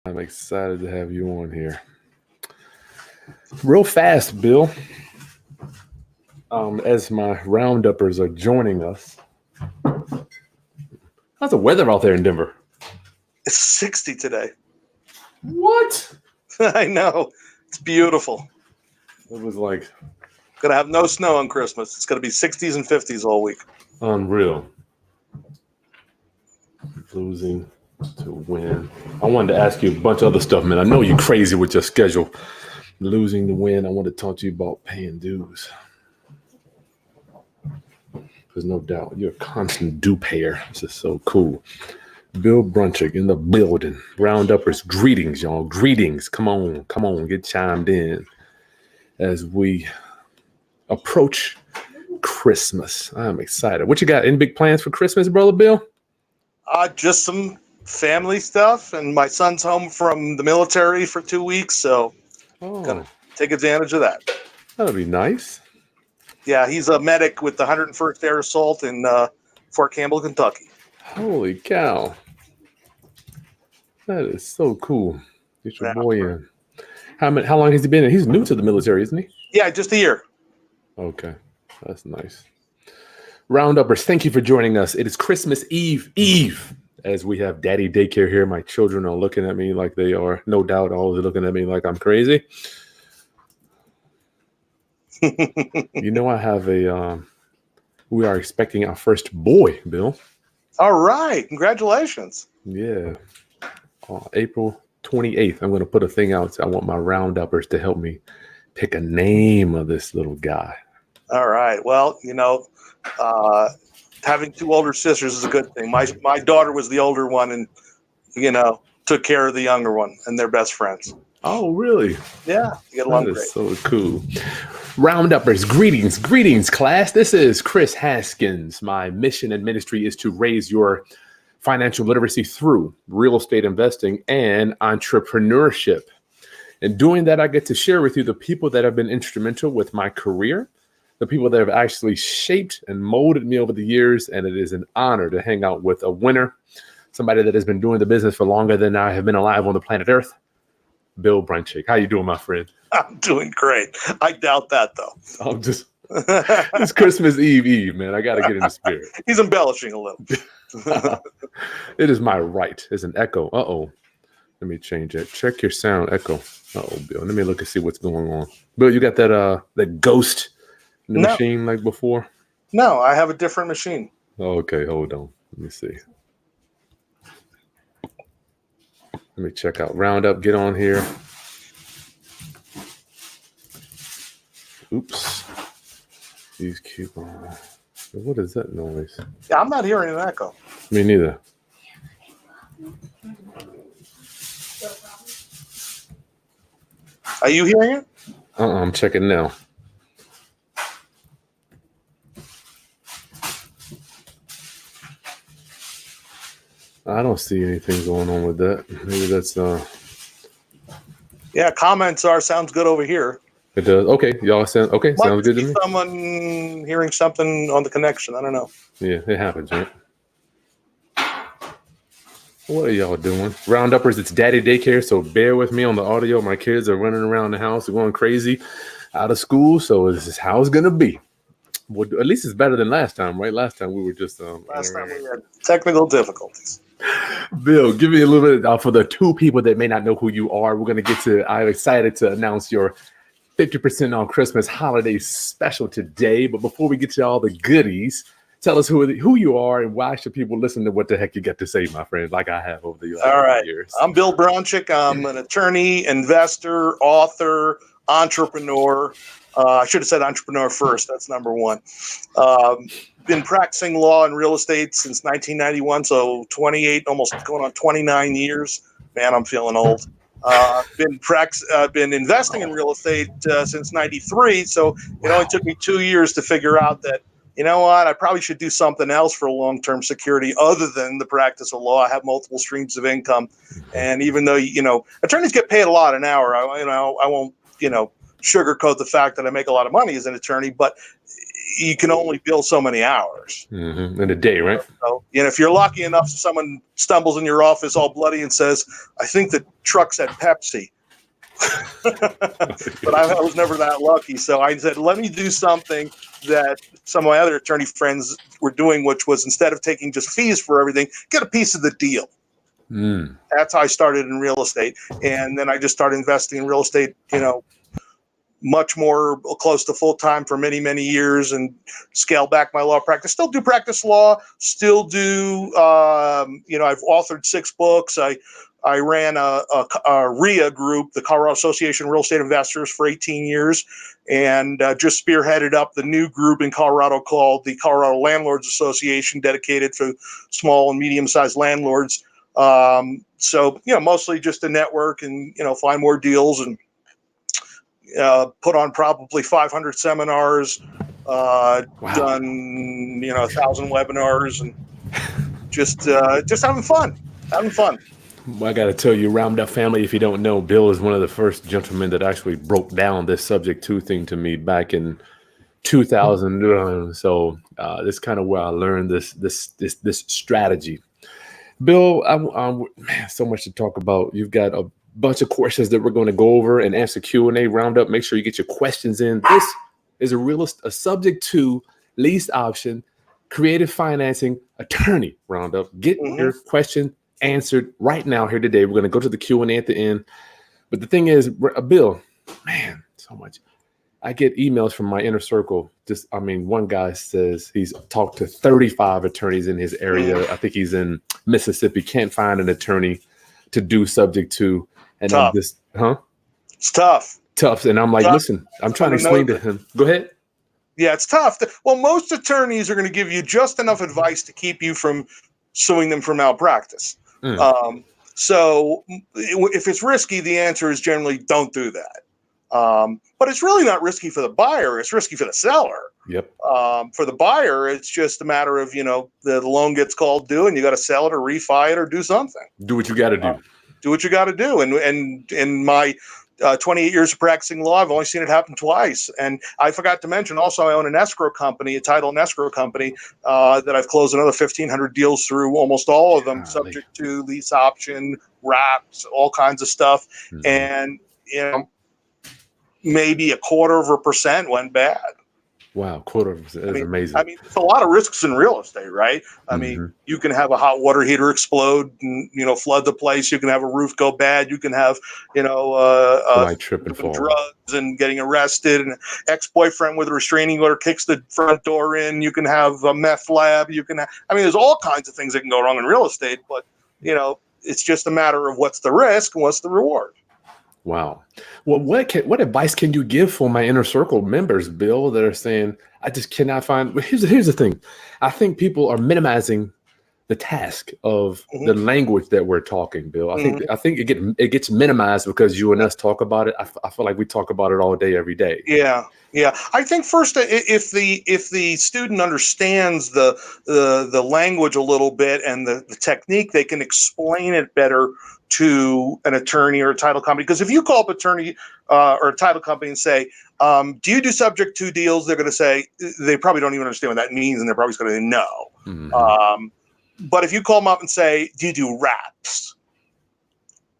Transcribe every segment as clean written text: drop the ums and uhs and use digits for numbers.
I'm excited to have you on here. Real fast, Bill. As my rounduppers are joining us, how's the weather out there in Denver? It's 60 today. What? I know. It's beautiful. It was like Gonna have no snow on Christmas. It's gonna be 60s and 50s all week. unreal. Losing to win. I wanted to ask you a bunch of other stuff, man. I know you're crazy with your schedule. Losing to win. I want to talk to you about paying dues. There's no doubt you're a constant due payer. This is so cool. Bill Bronchick in the building. Rounduppers, greetings, y'all. Greetings. Come on, get chimed in as we approach Christmas. I'm excited. What you got? Any big plans for Christmas, brother Bill? Just some family stuff, and my son's home from the military for 2 weeks, so gonna take advantage of that. That'll be nice. Yeah, he's a medic with the 101st Air Assault in Fort Campbell, Kentucky. Holy cow. That is so cool. Get your boy in. How long has he been in? He's new to the military, isn't he? Yeah, just a year. Okay. That's nice. Rounduppers, thank you for joining us. It is Christmas Eve, as we have daddy daycare here. My children are looking at me like they are, no doubt, always looking at me like I'm crazy. You know, I have we are expecting our first boy, Bill. All right. Congratulations. Yeah. April 28th, I'm going to put a thing out. I want my rounduppers to help me pick a name of this little guy. All right. Well, having two older sisters is a good thing. My daughter was the older one and, took care of the younger one, and they're best friends. Oh, really? Yeah. You get along that great. Is so cool. Rounduppers, greetings, class. This is Chris Haskins. My mission and ministry is to raise your financial literacy through real estate investing and entrepreneurship. And doing that, I get to share with you the people that have been instrumental with my career, the people that have actually shaped and molded me over the years. And it is an honor to hang out with a winner, somebody that has been doing the business for longer than I have been alive on the planet Earth, Bill Bronchick. How you doing, my friend? I'm doing great. I doubt that, though. I'm just... It's Christmas Eve, man. I got to get in the spirit. He's embellishing a little. It is my right. There's an echo. Uh-oh. Let me change it. Check your sound echo. Uh-oh, Bill. Let me look and see what's going on. Bill, you got that ghost in the machine like before? No, I have a different machine. Okay, hold on. Let me see. Let me check out Roundup. Get on here. Oops. These keep on. What is that noise? Yeah, I'm not hearing an echo. Me neither. Are you hearing it? I'm checking now. I don't see anything going on with that. Maybe that's Yeah, comments sounds good over here. It does. Okay, y'all sound okay. Sounds good to me. Someone hearing something on the connection. I don't know. Yeah, it happens, right? What are y'all doing? Rounduppers, it's daddy daycare, so bear with me on the audio. My kids are running around the house, they're going crazy out of school, so this is how it's gonna be. Well, at least it's better than last time, right? Last time we were just last time we had technical difficulties. Bill, give me a little bit for the two people that may not know who you are. We're gonna get to. I'm excited to announce your 50% on Christmas holiday special today. But before we get to all the goodies, tell us who you are and why should people listen to what the heck you got to say, my friend, like I have over the years. I'm Bill Bronchick. I'm an attorney, investor, author, entrepreneur. I should have said entrepreneur first. That's number one. Been practicing law and real estate since 1991, so 28, almost going on 29 years. Man, I'm feeling old. Been investing in real estate since 93, so it only took me 2 years to figure out that, you know what, I probably should do something else for long-term security other than the practice of law. I have multiple streams of income, and even though attorneys get paid a lot an hour, I won't sugarcoat the fact that I make a lot of money as an attorney, but you can only bill so many hours in a day, right? So, if you're lucky enough, someone stumbles in your office all bloody and says, "I think the truck's at Pepsi." But I was never that lucky. So I said, let me do something that some of my other attorney friends were doing, which was instead of taking just fees for everything, get a piece of the deal. That's how I started in real estate. And then I just started investing in real estate, much more close to full time for many, many years, and scale back my law practice. Still do practice law, still do, I've authored 6 books. I ran a RIA group, the Colorado Association of Real Estate Investors, for 18 years, and just spearheaded up the new group in Colorado called the Colorado Landlords Association, dedicated to small and medium-sized landlords. So, mostly just a network and, find more deals and put on probably 500 seminars, done, 1,000 webinars, and just having fun. Well, I got to tell you, Round Up Family, if you don't know, Bill is one of the first gentlemen that actually broke down this subject to thing to me back in 2000. So this is kind of where I learned this strategy. Bill, man, so much to talk about. You've got a bunch of questions that we're going to go over and answer Q&A roundup. Make sure you get your questions in. This is a subject to lease option, creative financing, attorney roundup. Get your question answered right now here today. We're going to go to the Q&A at the end. But the thing is, Bill, man, so much. I get emails from my inner circle. One guy says he's talked to 35 attorneys in his area. I think he's in Mississippi. Can't find an attorney to do subject to. And tough. It's tough. Tough. And I'm like, listen, I'm trying to explain to him. Go ahead. Yeah, it's tough. Well, most attorneys are going to give you just enough advice to keep you from suing them for malpractice. So if it's risky, the answer is generally don't do that. But it's really not risky for the buyer. It's risky for the seller. Yep. For the buyer, it's just a matter of, the loan gets called due and you got to sell it or refi it or do something. Do what you got to do. Do what you got to do. And in my 28 years of practicing law, I've only seen it happen twice. And I forgot to mention also, I own an escrow company, a title and escrow company, that I've closed another 1,500 deals through, almost all of them subject to lease option, wraps, all kinds of stuff. And, maybe 0.25% went bad. Wow, 0.25% is amazing. It's a lot of risks in real estate, right? You can have a hot water heater explode and, flood the place. You can have a roof go bad. You can have, trip and fall. drugs and getting arrested, and an ex-boyfriend with a restraining order kicks the front door in. You can have a meth lab. You can there's all kinds of things that can go wrong in real estate, but, it's just a matter of what's the risk and what's the reward. Wow. Well, what advice can you give for my inner circle members, Bill, that are saying, I just cannot find? Here's the thing. I think people are minimizing the task of the language that we're talking, Bill. I think it gets minimized because you and us talk about it. I feel like we talk about it all day, every day. Yeah. I think first, if the student understands the language a little bit and the technique, they can explain it better to an attorney or a title company. Because if you call up an attorney or a title company and say, do you do subject to deals? They're going to say, they probably don't even understand what that means, and they're probably going to say no. But if you call them up and say, do you do wraps?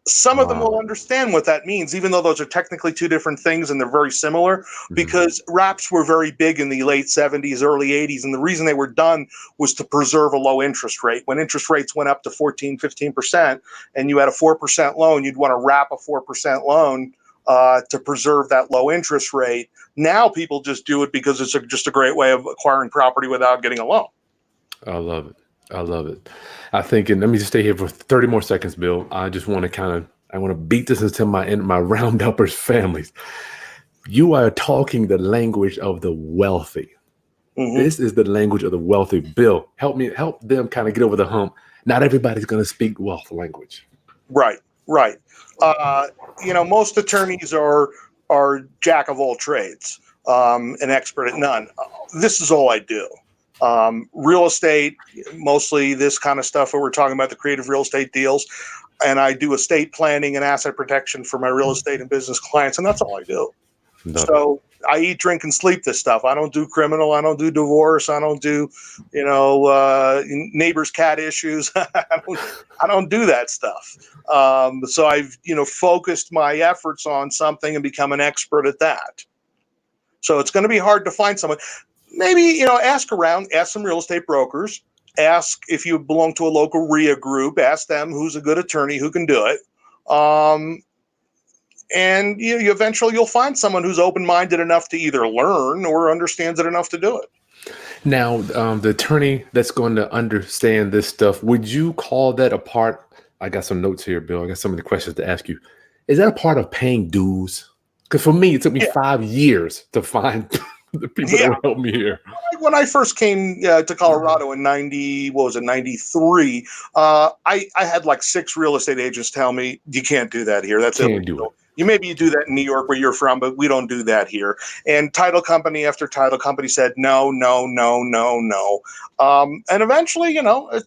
Some of them will understand what that means, even though those are technically two different things and they're very similar, because wraps were very big in the late 70s, early 80s. And the reason they were done was to preserve a low interest rate. When interest rates went up to 14, 15%, and you had a 4% loan, you'd want to wrap a 4% loan to preserve that low interest rate. Now people just do it because it's just a great way of acquiring property without getting a loan. I love it. I think, and let me just stay here for 30 more seconds, Bill. I just want to beat this into my round-uppers families. You are talking the language of the wealthy. This is the language of the wealthy. Bill, help them kind of get over the hump. Not everybody's going to speak wealth language. Right. Most attorneys are jack of all trades, an expert at none. This is all I do. Real estate, mostly this kind of stuff where we're talking about the creative real estate deals. And I do estate planning and asset protection for my real estate and business clients. And that's all I do. Love it. So I eat, drink, and sleep this stuff. I don't do criminal. I don't do divorce. I don't do, neighbor's cat issues. I don't do that stuff. So I've, focused my efforts on something and become an expert at that. So it's going to be hard to find someone. Maybe, ask around, ask some real estate brokers, ask if you belong to a local RIA group, ask them who's a good attorney who can do it. And you eventually you'll find someone who's open-minded enough to either learn or understands it enough to do it. Now, the attorney that's going to understand this stuff, would you call that a part? I got some notes here, Bill. I got some of the questions to ask you. Is that a part of paying dues? Because for me, it took me 5 years to find the people that would help me here. When I first came to Colorado in 93, I had like 6 real estate agents tell me, you can't do that here. That's illegal. You do that in New York where you're from, but we don't do that here. And title company after title company said, no. And eventually, I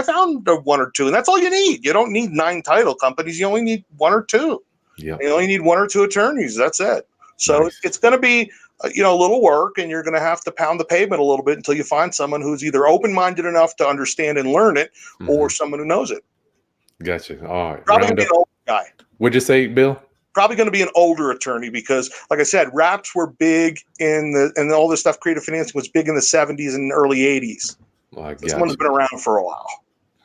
found 1 or 2, and that's all you need. You don't need 9 title companies. You only need 1 or 2. Yeah. You only need 1 or 2 attorneys. That's it. So nice. It's going to be, a little work, and you're going to have to pound the pavement a little bit until you find someone who's either open-minded enough to understand and learn it, or someone who knows it. Gotcha. All right. Probably going to be an older guy. What'd you say, Bill? Probably going to be an older attorney because, like I said, wraps were big and all this stuff, creative financing was big in the 70s and early 80s. Someone who's been around for a while.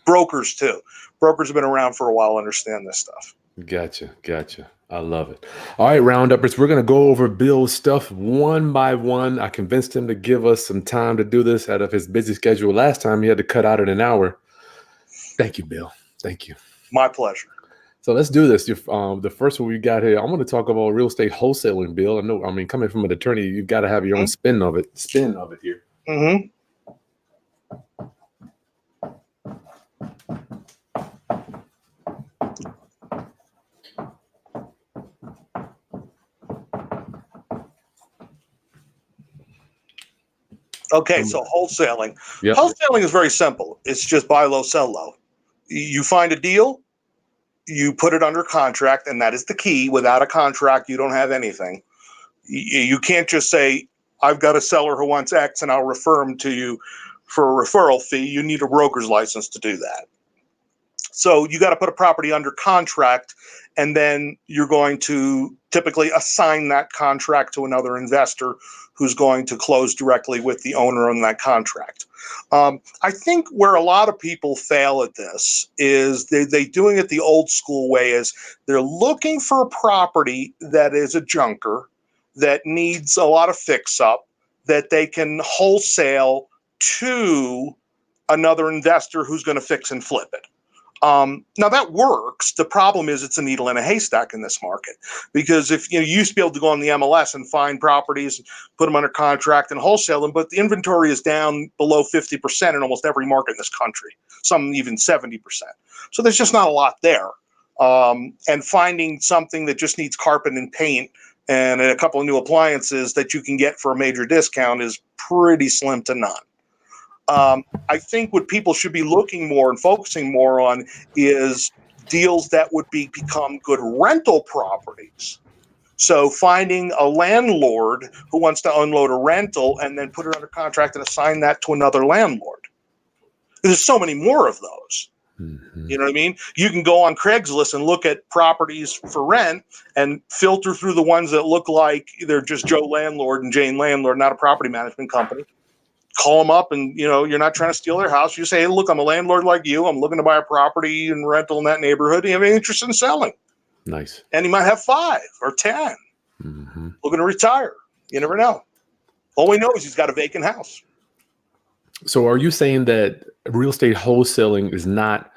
Brokers, too. Brokers have been around for a while, understand this stuff. Gotcha. I love it. All right, Rounduppers, we're going to go over Bill's stuff one by one. I convinced him to give us some time to do this out of his busy schedule. Last time he had to cut out an hour. Thank you, Bill. Thank you. My pleasure. So let's do this. The first one we got here, I'm going to talk about real estate wholesaling, Bill. Coming from an attorney, you've got to have your own spin of it here. Mm-hmm. Okay, so wholesaling. Yep. Wholesaling is very simple. It's just buy low, sell low. You find a deal, you put it under contract, and that is the key. Without a contract, you don't have anything. You can't just say, I've got a seller who wants X and I'll refer him to you for a referral fee. You need a broker's license to do that. So you got to put a property under contract, and then you're going to typically assign that contract to another investor who's going to close directly with the owner on that contract. I think where a lot of people fail at this is they doing it the old school way is they're looking for a property that is a junker, that needs a lot of fix up, that they can wholesale to another investor who's going to fix and flip it. Now that works. The problem is it's a needle in a haystack in this market, because if you used to be able to go on the MLS and find properties, put them under contract and wholesale them, but the inventory is down below 50% in almost every market in this country, some even 70%. So there's just not a lot there. And finding something that just needs carpet and paint and a couple of new appliances that you can get for a major discount is pretty slim to none. I think what people should be looking more and focusing more on is deals that would become good rental properties. So finding a landlord who wants to unload a rental and then put it under contract and assign that to another landlord. There's so many more of those. Mm-hmm. You know what I mean? You can go on Craigslist and look at properties for rent and filter through the ones that look like they're just Joe Landlord and Jane Landlord, not a property management company. Call them up and, you're not trying to steal their house. You say, hey, look, I'm a landlord like you. I'm looking to buy a property and rental in that neighborhood. Do you have any interest in selling? Nice. And he might have 5 or 10 looking to retire. You never know. All we know is he's got a vacant house. So are you saying that real estate wholesaling is not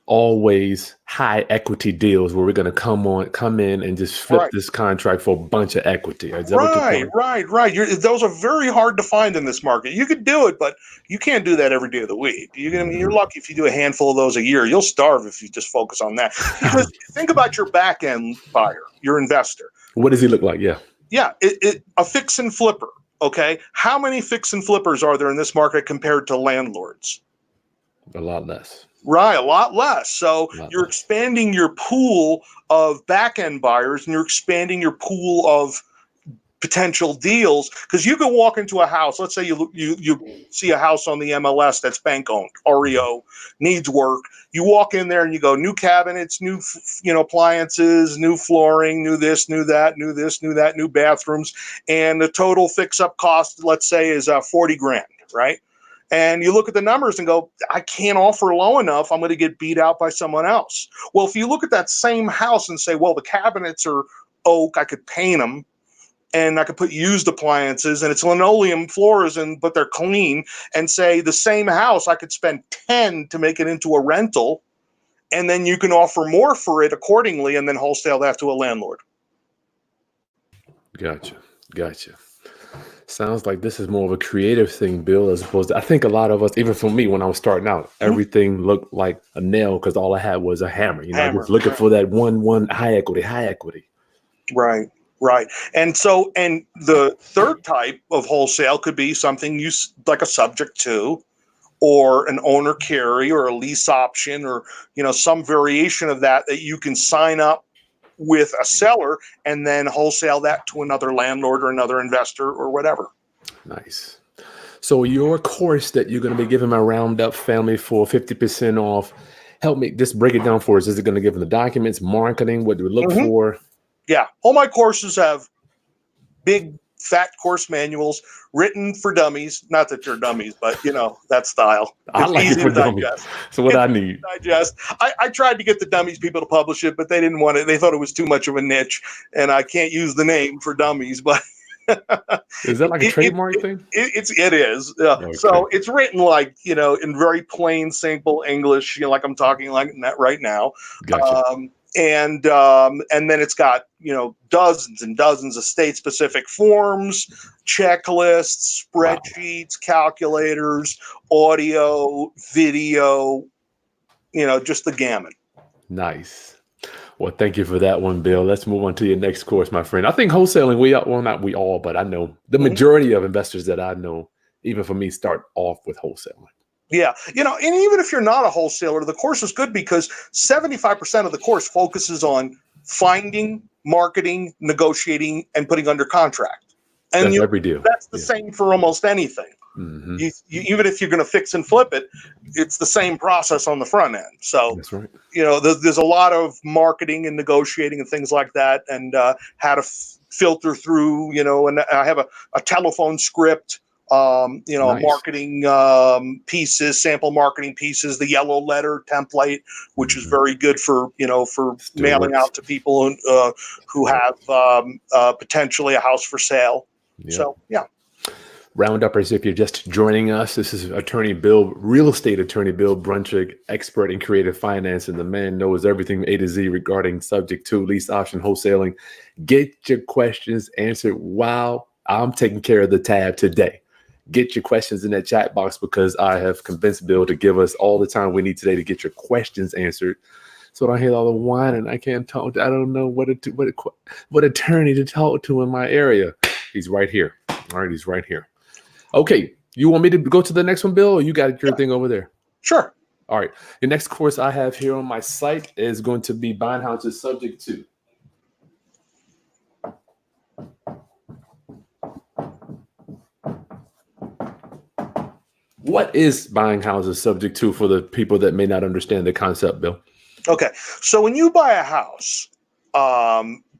always high equity deals where we're going to come in and just flip this contract for a bunch of equity? Is that right. Those are very hard to find in this market. You could do it, but you can't do that every day of the week. You're lucky if you do a handful of those a year. You'll starve if you just focus on that. Because think about your back end buyer, your investor. What does he look like? Yeah, a fix and flipper. Okay, how many fix and flippers are there in this market compared to landlords? A lot less. Right, a lot less. So you're expanding your pool of back-end buyers, and you're expanding your pool of potential deals, because you can walk into a house. Let's say you see a house on the MLS that's bank owned, REO, needs work. You walk in there and you go, new cabinets, new appliances, new flooring, new this, new that, new this, new that, new bathrooms, and the total fix up cost, let's say, is 40 grand, right? And you look at the numbers and go, I can't offer low enough. I'm going to get beat out by someone else. Well, if you look at that same house and say, well, the cabinets are oak, I could paint them, and I could put used appliances, and it's linoleum floors, but they're clean, and say the same house, I could spend 10 to make it into a rental, and then you can offer more for it accordingly, and then wholesale that to a landlord. Gotcha. Sounds like this is more of a creative thing, Bill, as opposed to, I think a lot of us, even for me, when I was starting out, everything looked like a nail because all I had was a hammer. I was looking for that one high equity. Right. And the third type of wholesale could be something like a subject to, or an owner carry, or a lease option, or some variation of that you can sign up with a seller and then wholesale that to another landlord or another investor or whatever. Nice. So your course that you're going to be giving my Roundup family for 50% off, help me just break it down for us. Is it going to give them the documents, marketing, what do we look for? Yeah. All my courses have big fat course manuals written for dummies. Not that you're dummies, but that style. I like it for dummies. So what I need. Digest. I tried to get the dummies people to publish it, but they didn't want it. They thought it was too much of a niche, and I can't use the name for dummies. But is that like a trademark thing? It is. Okay. So it's written like in very plain, simple English, like I'm talking like that right now. Gotcha. And then it's got dozens and dozens of state-specific forms, checklists, spreadsheets, calculators, audio, video, just the gamut. Nice. Well, thank you for that one, Bill. Let's move on to your next course, my friend. I think wholesaling, not we all, but I know the majority of investors that I know, even for me, start off with wholesaling. Yeah. And even if you're not a wholesaler, the course is good because 75% of the course focuses on finding, marketing, negotiating, and putting under contract. And that's every deal. That's the same for almost anything. Mm-hmm. Even if you're going to fix and flip it, it's the same process on the front end. So, that's right. There's a lot of marketing and negotiating and things like that, and how to filter through, and I have a telephone script. Nice. Marketing pieces, sample marketing pieces, the yellow letter template, which is very good for mailing out to people who have potentially a house for sale. Yeah. So, yeah. Rounduppers, if you're just joining us, this is real estate attorney Bill Bronchick, expert in creative finance, and the man knows everything A to Z regarding subject to, lease option, wholesaling. Get your questions answered while I'm taking care of the tab today. Get your questions in that chat box because I have convinced Bill to give us all the time we need today to get your questions answered. So I don't hear all the whining. I can't talk. I don't know what attorney to talk to in my area. He's right here. All right, he's right here. Okay, you want me to go to the next one, Bill, or you got your thing over there? Sure. All right. The next course I have here on my site is going to be buying houses subject to. What is buying houses subject to for the people that may not understand the concept, Bill? Okay. So when you buy a house,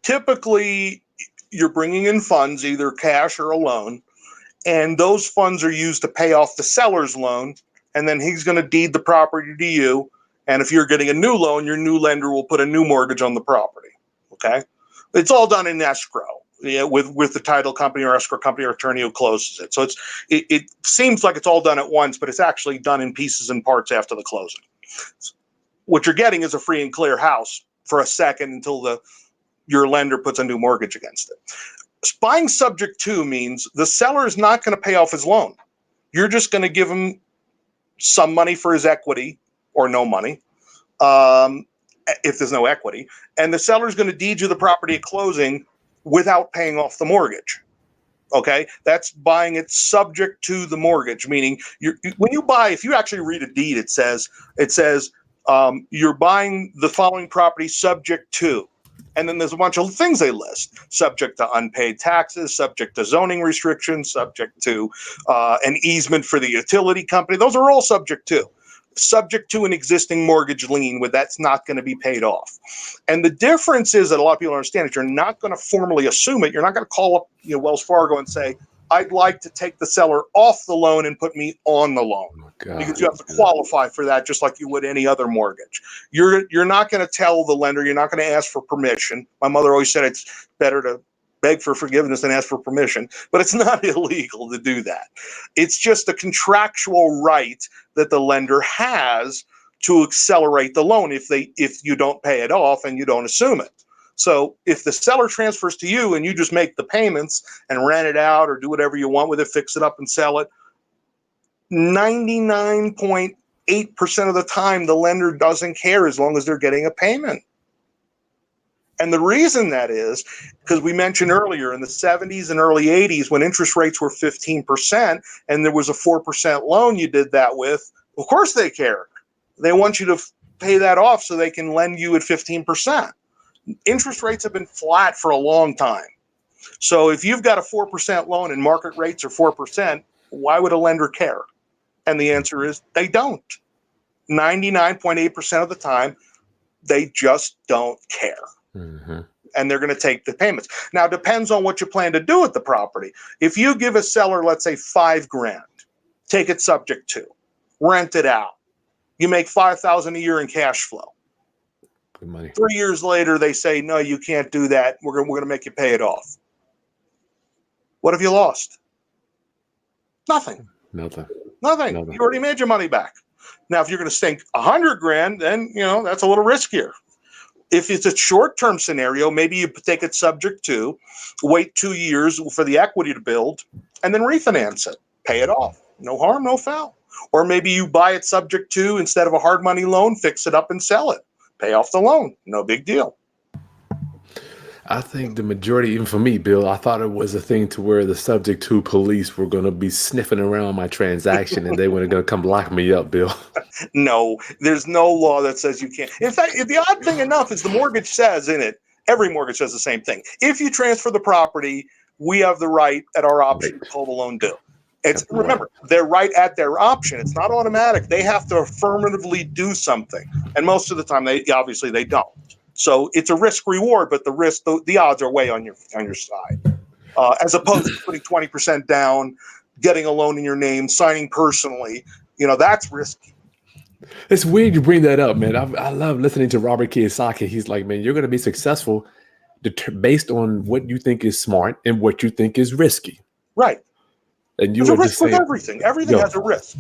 typically you're bringing in funds, either cash or a loan, and those funds are used to pay off the seller's loan, and then he's going to deed the property to you. And if you're getting a new loan, your new lender will put a new mortgage on the property. Okay. It's all done in escrow. Yeah, with the title company or escrow company or attorney who closes it. So it seems like it's all done at once, but it's actually done in pieces and parts after the closing. What you're getting is a free and clear house for a second until your lender puts a new mortgage against it. Buying subject to means the seller is not going to pay off his loan. You're just going to give him some money for his equity or no money. If there's no equity, and the seller is going to deed you the property at closing without paying off the mortgage. Okay, that's buying it subject to the mortgage, meaning when you buy, if you actually read a deed, it says you're buying the following property subject to, And then there's a bunch of things they list: subject to unpaid taxes, subject to zoning restrictions, subject to an easement for the utility company. Those are all subject to an existing mortgage lien with that's not going to be paid off. And the difference is that a lot of people understand that you're not going to formally assume it. You're not going to call up Wells Fargo and say, I'd like to take the seller off the loan and put me on the loan. Because you have to qualify for that just like you would any other mortgage. You're not going to tell the lender, you're not going to ask for permission. My mother always said it's better to beg for forgiveness than ask for permission, but it's not illegal to do that. It's just a contractual right that the lender has to accelerate the loan if you don't pay it off and you don't assume it. So if the seller transfers to you and you just make the payments and rent it out or do whatever you want with it, fix it up and sell it, 99.8% of the time, the lender doesn't care as long as they're getting a payment. And the reason that is because we mentioned earlier in the 70s and early 80s when interest rates were 15% and there was a 4% loan you did that with, of course they care. They want you to pay that off so they can lend you at 15%. Interest rates have been flat for a long time. So if you've got a 4% loan and market rates are 4%, why would a lender care? And the answer is they don't. 99.8% of the time, they just don't care. Mm-hmm. And they're going to take the payments. Now, it depends on what you plan to do with the property. If you give a seller, let's say $5,000, take it subject to, rent it out. You make $5,000 a year in cash flow. Good money. 3 years later, they say, no, you can't do that. We're going to make you pay it off. What have you lost? Nothing. Nothing. You already made your money back. Now, if you're going to sink $100,000, then, that's a little riskier. If it's a short-term scenario, maybe you take it subject to, wait 2 years for the equity to build, and then refinance it. Pay it off. No harm, no foul. Or maybe you buy it subject to, instead of a hard money loan, fix it up and sell it. Pay off the loan. No big deal. I think the majority, even for me, Bill, I thought it was a thing to where the subject to police were going to be sniffing around my transaction and they were going to come lock me up, Bill. No, there's no law that says you can't. In fact, the odd thing enough is the mortgage says in it, every mortgage says the same thing. If you transfer the property, we have the right at our option to pull the loan due. Remember, they're right at their option. It's not automatic. They have to affirmatively do something. And most of the time, they don't. So it's a risk reward, but the odds are way on your side. As opposed to putting 20% down, getting a loan in your name, signing personally, that's risky. It's weird you bring that up, man. I love listening to Robert Kiyosaki. He's like, man, you're going to be successful based on what you think is smart and what you think is risky. Right. And there's a risk with everything. Everything has a risk.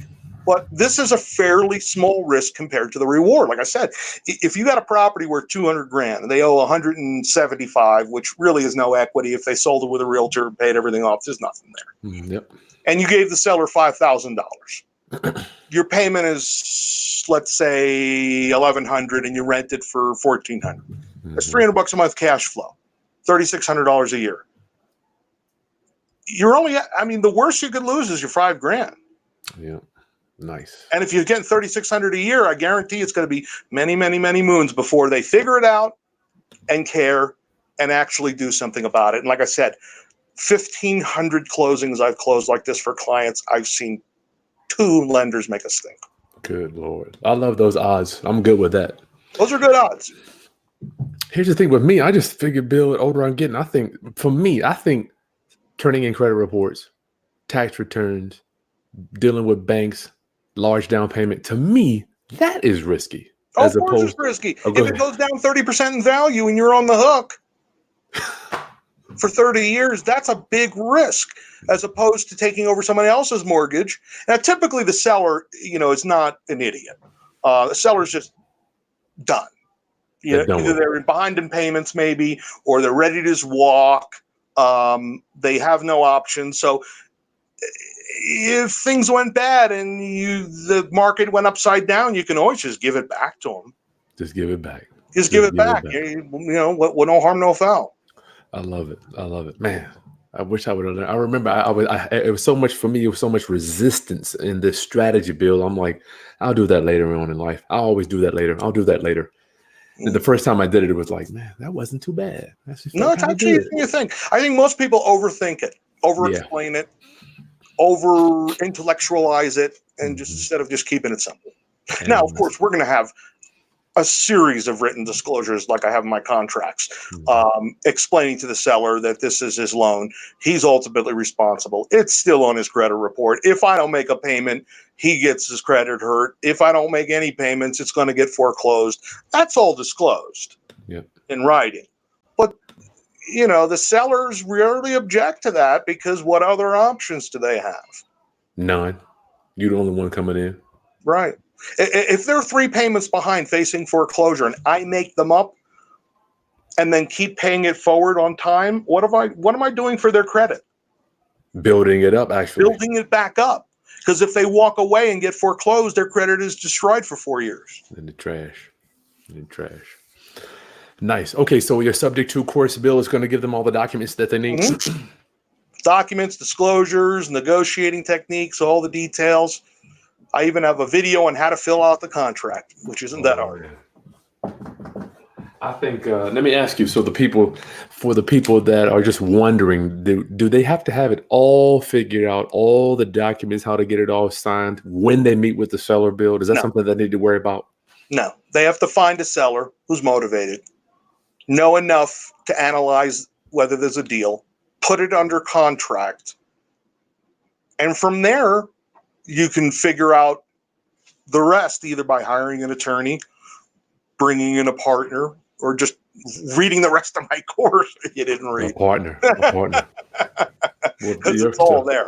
But this is a fairly small risk compared to the reward. Like I said, if you got a property worth $200,000 and they owe $175,000, which really is no equity. If they sold it with a realtor, paid everything off, there's nothing there. Yep. And you gave the seller $5,000. Your payment is, let's say, $1,100, and you rent it for $1,400. That's $300 a month cash flow, $3,600 a year. The worst you could lose is your $5,000. Yeah. Nice. And if you're getting $3,600 a year, I guarantee it's going to be many, many, many moons before they figure it out and care and actually do something about it. And like I said, 1,500 closings I've closed like this for clients. I've seen 2 lenders make a stink. Good Lord. I love those odds. I'm good with that. Those are good odds. Here's the thing with me. I just figured, Bill, the older I'm getting, I think turning in credit reports, tax returns, dealing with banks, large down payment, to me, that is risky. Of course it's risky. If it goes down 30% in value and you're on the hook for 30 years, that's a big risk as opposed to taking over somebody else's mortgage. Now, typically the seller, is not an idiot. The seller's just done. Either they're behind in payments maybe, or they're ready to just walk. They have no option. So if things went bad and the market went upside down, you can always just give it back to them. Just give it back. Just give it back. What no harm, no foul. I love it, man. I wish I would have learned. I remember it was so much for me. It was so much resistance in this strategy, Bill. I'm like, I'll do that later on in life. I'll always do that later. I'll do that later. The first time I did it, it was like, man, that wasn't too bad. That just No, felt it's kind of actually good. easier than you think. I think most people overthink it, over-explain it, over-intellectualize it, and just instead of just keeping it simple. Now, of course, we're going to have a series of written disclosures like I have in my contracts, explaining to the seller that this is his loan. He's ultimately responsible. It's still on his credit report. If I don't make a payment, he gets his credit hurt. If I don't make any payments, it's going to get foreclosed. That's all disclosed in writing. But, the sellers rarely object to that because what other options do they have? None. You're the only one coming in. Right. If they're 3 payments behind facing foreclosure and I make them up and then keep paying it forward on time, what am I doing for their credit? Building it up, actually. Building it back up. Because if they walk away and get foreclosed, their credit is destroyed for 4 years. In the trash. Nice. Okay, so your subject to course, Bill, is going to give them all the documents that they need. Documents, disclosures, negotiating techniques, all the details. I even have a video on how to fill out the contract, which isn't that hard. I think, let me ask you, so for the people that are just wondering, do they have to have it all figured out, all the documents, how to get it all signed when they meet with the seller, Bill? Is that something they need to worry about? No, they have to find a seller who's motivated, know enough to analyze whether there's a deal, put it under contract, and from there, you can figure out the rest either by hiring an attorney, bringing in a partner, or just reading the rest of my course that you didn't read. A partner. Because it's all there.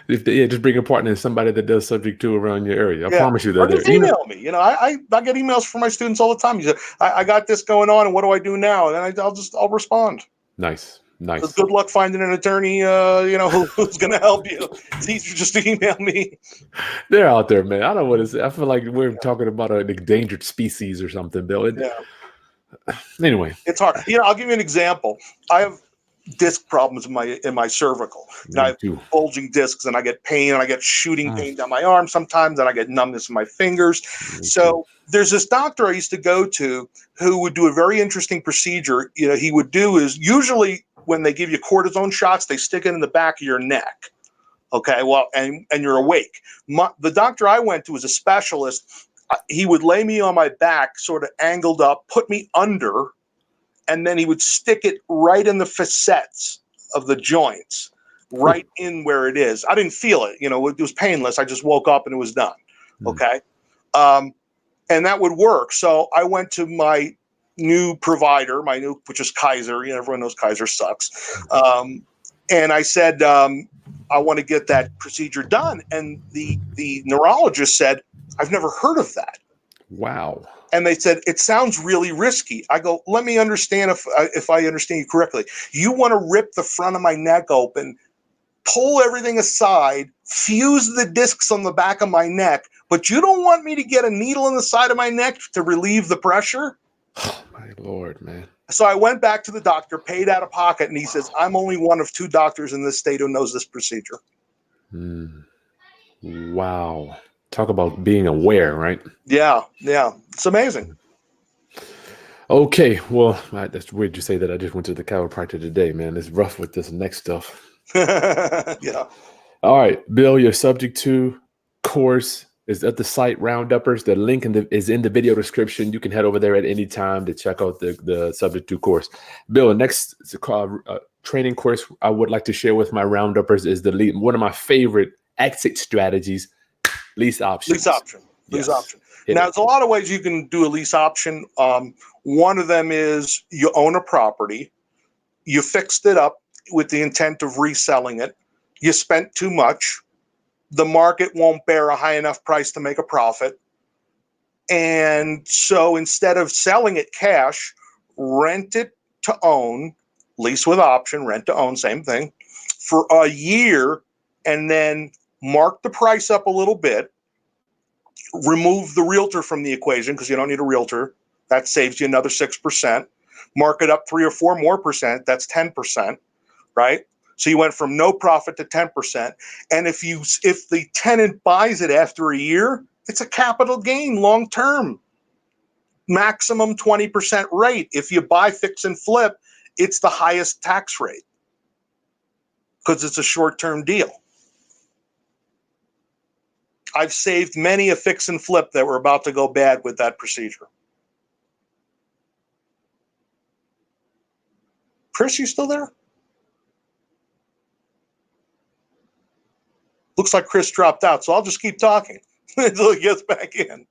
Just bring a partner and somebody that does subject to around your area. I promise you Or that. just email me. I get emails from my students all the time. You say, I got this going on, and what do I do now? And then I'll respond. Nice. So good luck finding an attorney, who's going to help you. It's easier just to email me. They're out there, man. I don't know what it's. I feel like we're talking about an endangered species or something, Bill. Anyway, it's hard. I'll give you an example. I have disc problems in my cervical. I have bulging discs, and I get pain, and I get shooting pain down my arm sometimes, and I get numbness in my fingers. So there's this doctor I used to go to who would do a very interesting procedure. He would do is usually when they give you cortisone shots, they stick it in the back of your neck. Okay, well, and you're awake. The doctor I went to was a specialist. He would lay me on my back, sort of angled up, put me under, and then he would stick it right in the facets of the joints, right in where it is. I didn't feel it. It was painless. I just woke up and it was done. Okay. And that would work. So I went to my new provider, which is Kaiser. Everyone knows Kaiser sucks. And I said, I want to get that procedure done. And the neurologist said, I've never heard of that. Wow. And they said, it sounds really risky. I go, let me understand if I understand you correctly. You want to rip the front of my neck open, pull everything aside, fuse the discs on the back of my neck, but you don't want me to get a needle in the side of my neck to relieve the pressure? Oh, my Lord, man. So I went back to the doctor, paid out of pocket, and he says, I'm only one of 2 doctors in this state who knows this procedure. Wow. Talk about being aware, right? Yeah. It's amazing. Okay. Well, that's weird you say that. I just went to the chiropractor today, man. It's rough with this neck stuff. Yeah. All right, Bill, your subject to course is at the site Rounduppers. The link is in the video description. You can head over there at any time to check out the subject to course. Bill, next training course I would like to share with my Rounduppers is one of my favorite exit strategies, lease option. Lease option. Now, there's a lot of ways you can do a lease option. One of them is you own a property, you fixed it up with the intent of reselling it, you spent too much, the market won't bear a high enough price to make a profit, and so instead of selling it cash, rent it to own, lease with option, rent to own, same thing, for a year, and then mark the price up a little bit, remove the realtor from the equation because you don't need a realtor. That saves you another 6%. Mark it up 3 or 4 more percent. That's 10%, right? So you went from no profit to 10%. And if the tenant buys it after a year, it's a capital gain long term. maximum 20% rate. If you buy fix and flip, it's the highest tax rate because it's a short-term deal. I've saved many a fix and flip that were about to go bad with that procedure. Chris, you still there? Looks like Chris dropped out, so I'll just keep talking until he gets back in.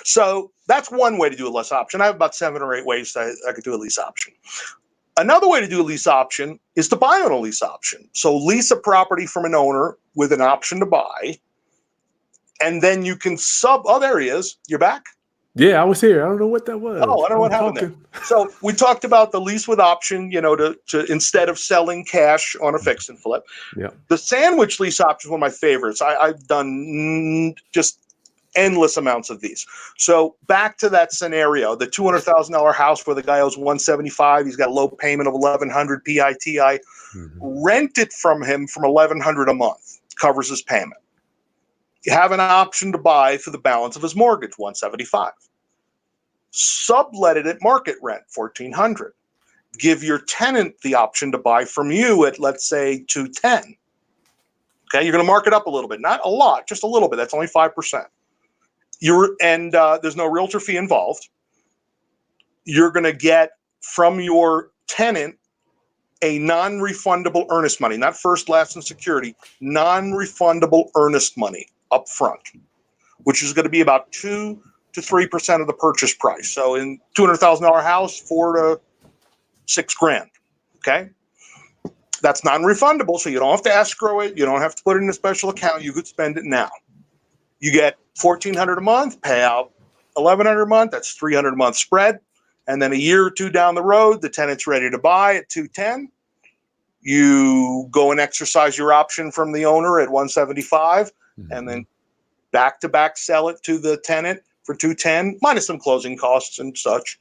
So that's one way to do a lease option. I have about 7 or 8 ways that I could do a lease option. Another way to do a lease option is to buy on a lease option. So lease a property from an owner with an option to buy, and then you can there he is. You're back? Yeah, I was here. I don't know what that was. Oh, I don't know what happened there. So we talked about the lease with option, to instead of selling cash on a fix and flip. Yeah. The sandwich lease option is one of my favorites. I've done just endless amounts of these. So back to that scenario, the $200,000 house where the guy owes $175, he's got a low payment of $1,100 PITI. Rent it from him from $1,100 a month, covers his payment. You have an option to buy for the balance of his mortgage, $175. Sublet it at market rent, $1,400. Give your tenant the option to buy from you at, let's say, $210. Okay, you're going to mark it up a little bit, not a lot, just a little bit. That's only 5%. There's no realtor fee involved. You're going to get from your tenant a non-refundable earnest money, not first, last, and security, non-refundable earnest money up front, which is going to be about 2 to 3% of the purchase price. So in $200,000 house, $4,000 to $6,000. Okay, that's non-refundable, so you don't have to escrow it. You don't have to put it in a special account. You could spend it now. You get $1,400 a month, pay out $1,100 a month. That's $300 a month spread. And then a year or two down the road, the tenant's ready to buy at $210. You go and exercise your option from the owner at $175, and then back-to-back sell it to the tenant for $210, minus some closing costs and such.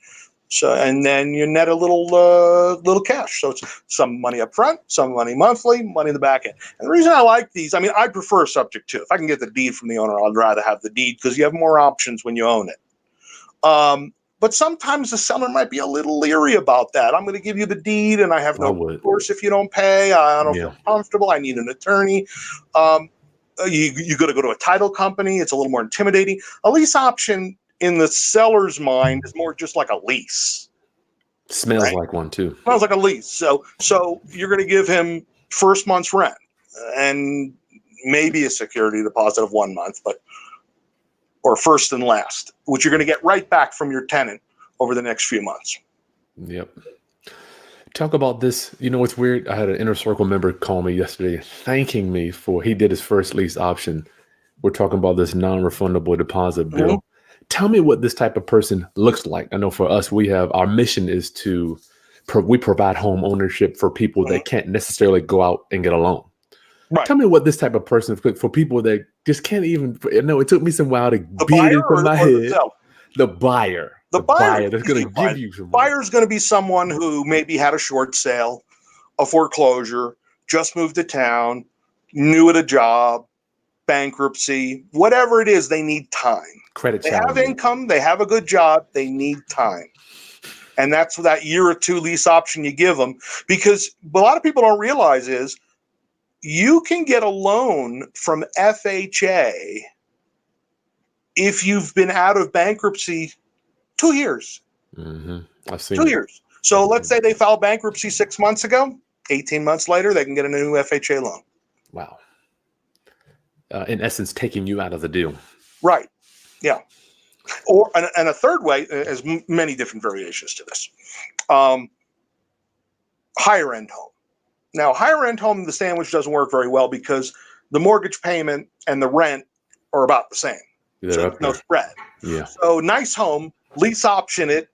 So, and then you net a little cash. So it's some money up front, some money monthly, money in the back end. And the reason I like these, I prefer subject to. If I can get the deed from the owner, I'd rather have the deed because you have more options when you own it. But sometimes the seller might be a little leery about that. I'm going to give you the deed, and I have no recourse if you don't pay. I don't feel comfortable. I need an attorney. You got to go to a title company. It's a little more intimidating. A lease option in the seller's mind is more just like a lease. Smells like one too. Smells like a lease. So you're going to give him first month's rent and maybe a security deposit of 1 month, or first and last, which you're going to get right back from your tenant over the next few months. Yep. Talk about this. It's weird. I had an Inner Circle member call me yesterday thanking me he did his first lease option. We're talking about this non-refundable deposit bill. Tell me what this type of person looks like. I know for us, our mission is we provide home ownership for people that can't necessarily go out and get a loan. Right. Tell me what this type of person for people that just can't even. It took me some while to beat it into my head. The buyer. The buyer that's going to give you some. Buyer is going to be someone who maybe had a short sale, a foreclosure, just moved to town, new at a job, bankruptcy, whatever it is. They need time. Credit. They have income. They have a good job. They need time. And that's that year or two lease option you give them, because a lot of people don't realize is you can get a loan from FHA if you've been out of bankruptcy 2 years. I've seen 2 years. So let's say they filed bankruptcy 6 months ago. 18 months later, they can get a new FHA loan. Wow. In essence, taking you out of the deal. Right. Yeah. And a third way, there's many different variations to this. Higher end home. Now, higher end home, the sandwich doesn't work very well because the mortgage payment and the rent are about the same. So no spread. Yeah. So nice home, lease option it,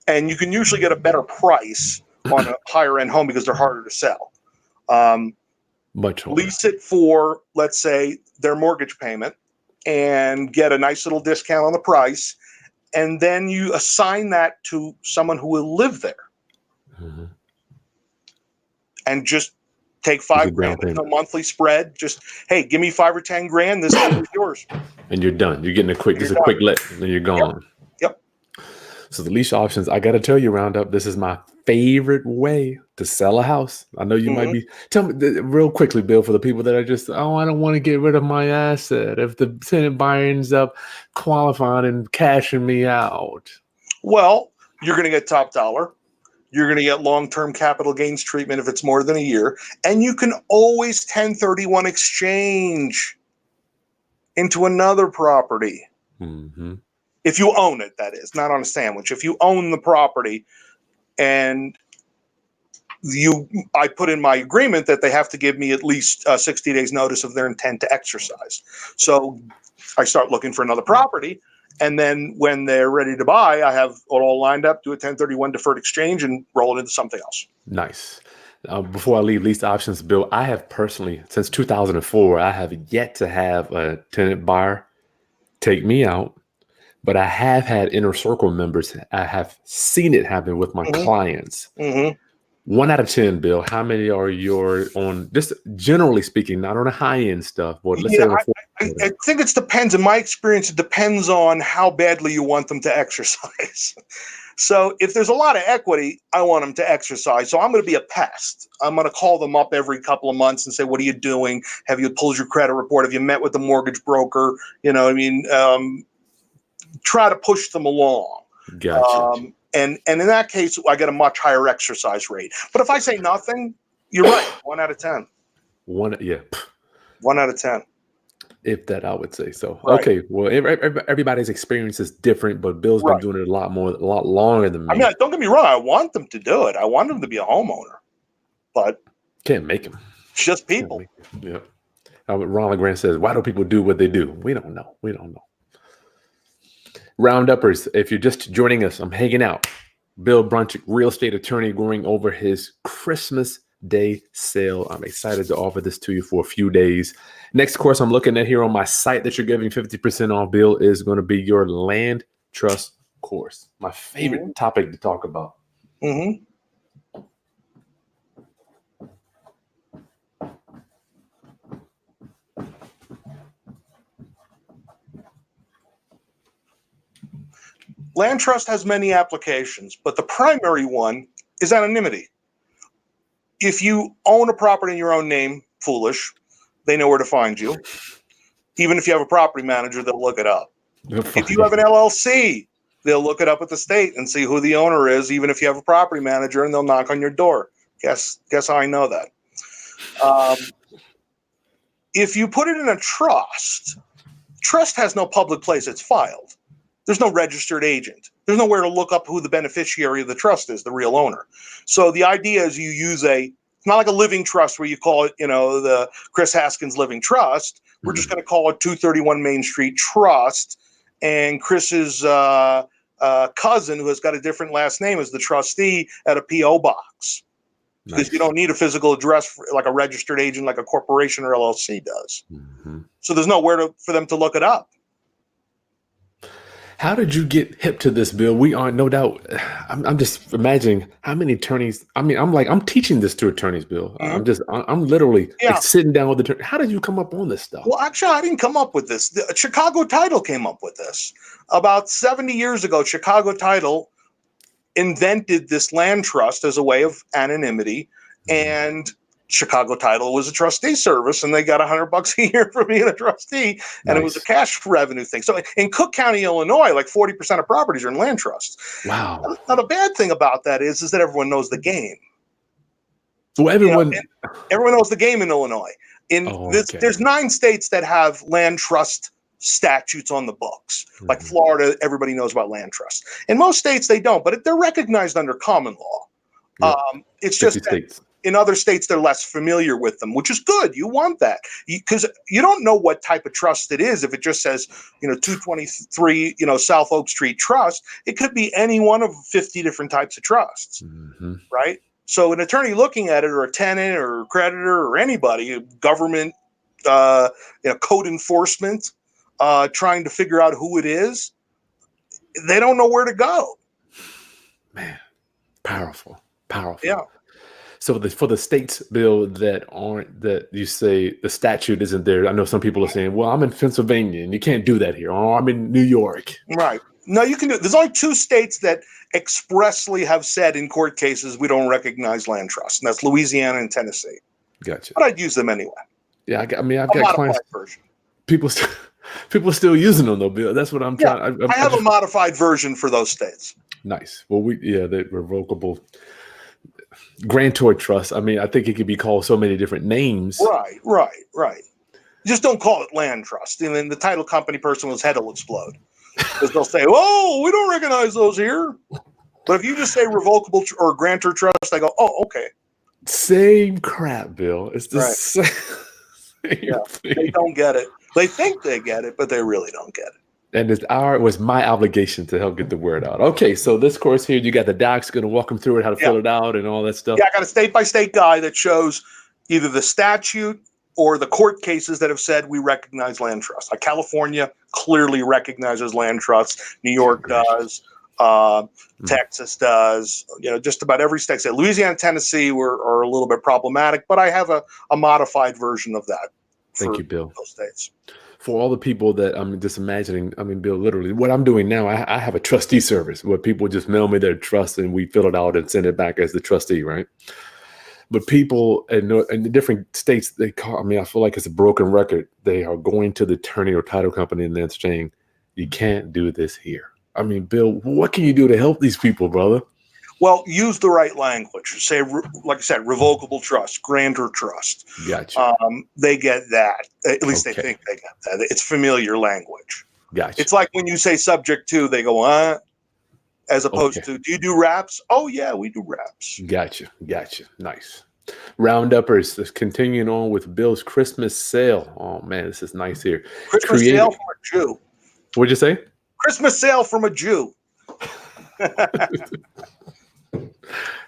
and you can usually get a better price on a higher end home because they're harder to sell. Much harder. Lease it for, let's say, their mortgage payment and get a nice little discount on the price. And then you assign that to someone who will live there. And just take $5,000 with no monthly spread. Just, hey, give me $5,000 or $10,000. This is yours. And you're done. You're getting a quick let, and then you're gone. Yep. So the lease options, I got to tell you, Roundup, this is my favorite way to sell a house. I know you might Hmm. be. Tell me real quickly, Bill, for the people that are just, oh, I don't want to get rid of my asset. If the tenant buyer ends up qualifying and cashing me out. Well, you're going to get top dollar. You're going to get long-term capital gains treatment if it's more than a year. And you can always 1031 exchange into another property. Mm-hmm. If you own it, that is, not on a sandwich. If you own the property and I put in my agreement that they have to give me at least 60 days notice of their intent to exercise. So I start looking for another property. And then when they're ready to buy, I have it all lined up, do a 1031 deferred exchange and roll it into something else. Nice. Before I leave lease options, Bill, I have personally, since 2004, I have yet to have a tenant buyer take me out, but I have had inner circle members. I have seen it happen with my Mm-hmm. clients. Mm-hmm. 1 out of 10, Bill, how many are your on, just generally speaking, not on the high end stuff, but let's say on I think it depends. In my experience, it depends on how badly you want them to exercise. So if there's a lot of equity, I want them to exercise. So I'm going to be a pest. I'm going to call them up every couple of months and say, what are you doing? Have you pulled your credit report? Have you met with the mortgage broker? You know, I mean, try to push them along. Gotcha. And in that case, I get a much higher exercise rate. But if I say nothing, you're right. 1 out of 10. Yeah. 1 out of 10. If that, I would say so. Right. Okay. Well, everybody's experience is different, but Bill's been Right. doing it a lot longer than me. I mean, don't get me wrong. I want them to do it. I want them to be a homeowner. But Can't make him. it's just people. Yeah. Ronald Grant says, why do people do what they do? We don't know. Rounduppers, if you're just joining us, I'm hanging out. Bill Bronchick, real estate attorney, going over his Christmas Day sale. I'm excited to offer this to you for a few days. Next course I'm looking at here on my site that you're giving 50% off, Bill, is going to be your land trust course. My favorite topic to talk about. Mm-hmm. Land trust has many applications, but the primary one is anonymity. If you own a property in your own name, foolish, they know where to find you. Even if you have a property manager, they'll look it up. If you have an LLC, they'll look it up at the state and see who the owner is, even if you have a property manager, and they'll knock on your door. Guess how I know that? If you put it in a trust has no public place it's filed. There's no registered agent. There's nowhere to look up who the beneficiary of the trust is, the real owner. So the idea is you use it's not like a living trust where you call it, the Chris Haskins Living Trust. We're just going to call it 231 Main Street Trust. And Chris's cousin, who has got a different last name, is the trustee at a P.O. box. Because Nice. you don't need a physical address like a registered agent, like a corporation or LLC does. Mm-hmm. So there's nowhere for them to look it up. How did you get hip to this, Bill? We are no doubt. I'm just imagining how many attorneys. I mean, I'm teaching this to attorneys, Bill. Mm-hmm. I'm literally Yeah. sitting down with the attorney. How did you come up on this stuff? Well, actually, I didn't come up with this. The Chicago Title came up with this. About 70 years ago, Chicago Title invented this land trust as a way of anonymity, and Chicago Title was a trustee service, and they got $100 a year for being a trustee, and It was a cash revenue thing. So in Cook County, Illinois, like 40% of properties are in land trusts. Wow. Now, the bad thing about that is that everyone knows the game. Well, everyone knows the game in Illinois. There's 9 states that have land trust statutes on the books. Like Florida, everybody knows about land trust. In most states, they don't, but they're recognized under common law. It's just that in other states, they're less familiar with them, which is good. You want that because you don't know what type of trust it is. If it just says, 223, South Oak Street Trust, it could be any one of 50 different types of trusts, right? So an attorney looking at it, or a tenant or a creditor or anybody, government, code enforcement, trying to figure out who it is, they don't know where to go. Man, powerful. Yeah. So for the states, Bill, that you say the statute isn't there. I know some people are saying, well, I'm in Pennsylvania and you can't do that here. Or I'm in New York. Right. No, you can do it. There's only 2 states that expressly have said in court cases we don't recognize land trusts, and that's Louisiana and Tennessee. Gotcha. But I'd use them anyway. Yeah, I've A got clients. modified version. People still using them though, Bill. That's what I'm trying. I have a modified version for those states. Nice. Well, the revocable grantor trust. I mean, I think it could be called so many different names. Right. Just don't call it land trust. And then the title company person's head will explode because they'll say, "Oh, we don't recognize those here." But if you just say revocable or grantor trust, I go, "Oh, okay." Same crap, Bill. It's the same thing. They don't get it. They think they get it, but they really don't get it. And it was my obligation to help get the word out. Okay, so this course here, you got the docs going to walk them through it, how to fill it out and all that stuff. Yeah, I got a state-by-state guide that shows either the statute or the court cases that have said we recognize land trusts. Like California clearly recognizes land trusts. New York does. Texas does. Just about every state. Louisiana and Tennessee are a little bit problematic, but I have a modified version of that. Thank you, Bill. Those states. For all the people that I'm just imagining, I mean, Bill, literally, what I'm doing now, I have a trustee service where people just mail me their trust and we fill it out and send it back as the trustee, right? But people in the different states, I feel like it's a broken record. They are going to the attorney or title company and they're saying, you can't do this here. I mean, Bill, what can you do to help these people, brother? Well, use the right language. Say, like I said, revocable trust, grantor trust. Gotcha. They get that. At least they think they get that. It's familiar language. Gotcha. It's like when you say subject to, they go, as opposed to, do you do wraps? Oh, yeah, we do wraps. Gotcha. Nice. Rounduppers, let's continuing on with Bill's Christmas sale. Oh, man, this is nice here. Christmas sale from a Jew. What'd you say? Christmas sale from a Jew.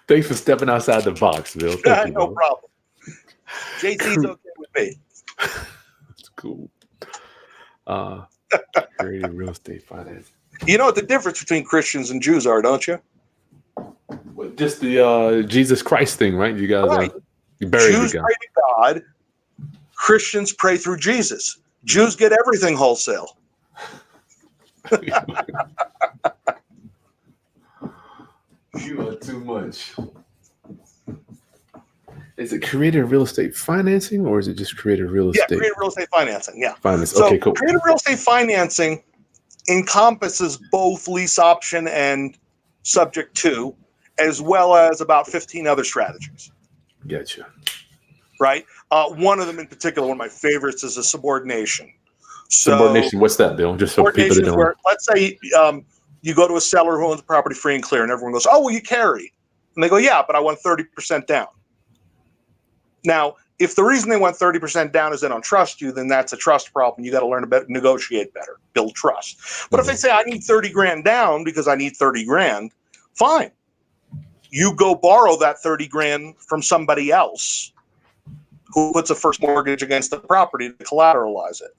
Thanks for stepping outside the box, Bill. Thank you, no problem. JT's okay with me. That's cool. Creative real estate finance. You know what the difference between Christians and Jews are, don't you? Just the Jesus Christ thing, right? You guys you buried Jews pray to God. Christians pray through Jesus. Jews get everything wholesale. You are too much. Is it creative real estate financing or is it just creative real estate? Yeah, creative real estate financing. Yeah. Finance. Okay, cool. Creative real estate financing encompasses both lease option and subject to, as well as about 15 other strategies. Gotcha. Right. One of them in particular, one of my favorites, is a subordination. Subordination. What's that, Bill? Just so people don't know. Let's say you go to a seller who owns the property free and clear, and everyone goes, "Oh, well, you carry," and they go, "Yeah, but I want 30% down." Now, if the reason they want 30% down is they don't trust you, then that's a trust problem. You got to learn to negotiate better, build trust. But if they say, "I need 30 grand down because I need 30 grand," fine. You go borrow that 30 grand from somebody else who puts a first mortgage against the property to collateralize it.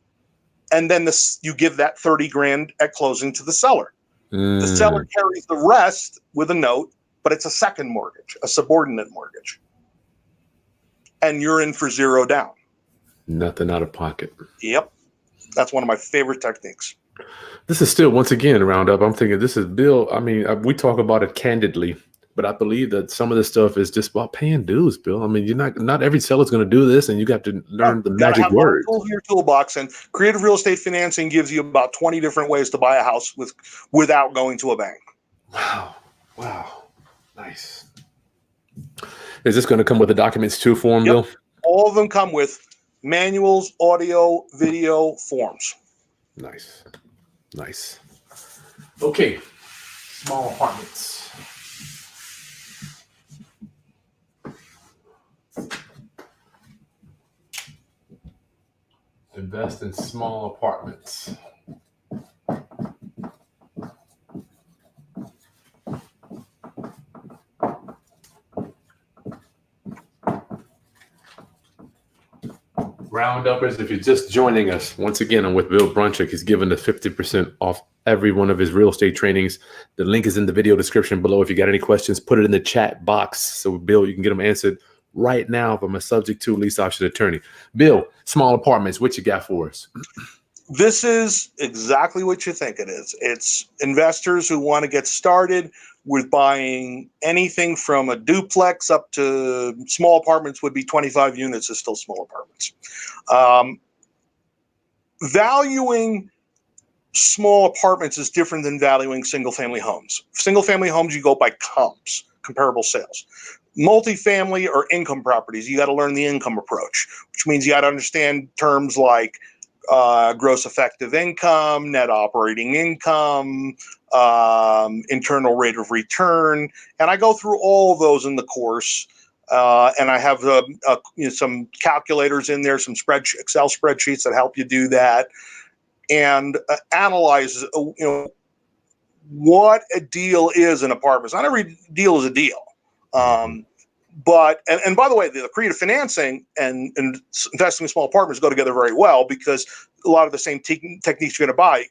And then you give that 30 grand at closing to the seller. The seller carries the rest with a note, but it's a second mortgage, a subordinate mortgage. And you're in for zero down. Nothing out of pocket. Yep. That's one of my favorite techniques. This is still, once again, Roundup. I'm thinking this is Bill. I mean, we talk about it candidly, but I believe that some of this stuff is just about paying dues, Bill. I mean, you're not every seller's going to do this, and you got to learn the magic words. Tools in your toolbox, and creative real estate financing gives you about 20 different ways to buy a house without going to a bank. Wow, nice. Is this going to come with the documents too, form, Bill? All of them come with manuals, audio, video, forms. Nice. Okay, small apartments. Invest in small apartments. Rounduppers, if you're just joining us, once again, I'm with Bill Bronchick. He's given us 50% off every one of his real estate trainings. The link is in the video description below. If you got any questions, put it in the chat box. So, Bill, you can get them answered right now from a subject to lease option attorney. Bill, small apartments, what you got for us? This is exactly what you think it is. It's investors who want to get started with buying anything from a duplex up to small apartments. Would be 25 units is still small apartments. Valuing small apartments is different than valuing single family homes. Single family homes, you go by comps, comparable sales. Multifamily or income properties, you got to learn the income approach, which means you got to understand terms like gross effective income, net operating income, internal rate of return. And I go through all of those in the course. And I have some calculators in there, some Excel spreadsheets that help you do that, and analyze what a deal is in apartments. Not every deal is a deal. But by the way, the creative financing and investing in small apartments go together very well, because a lot of the same techniques you're going to buy.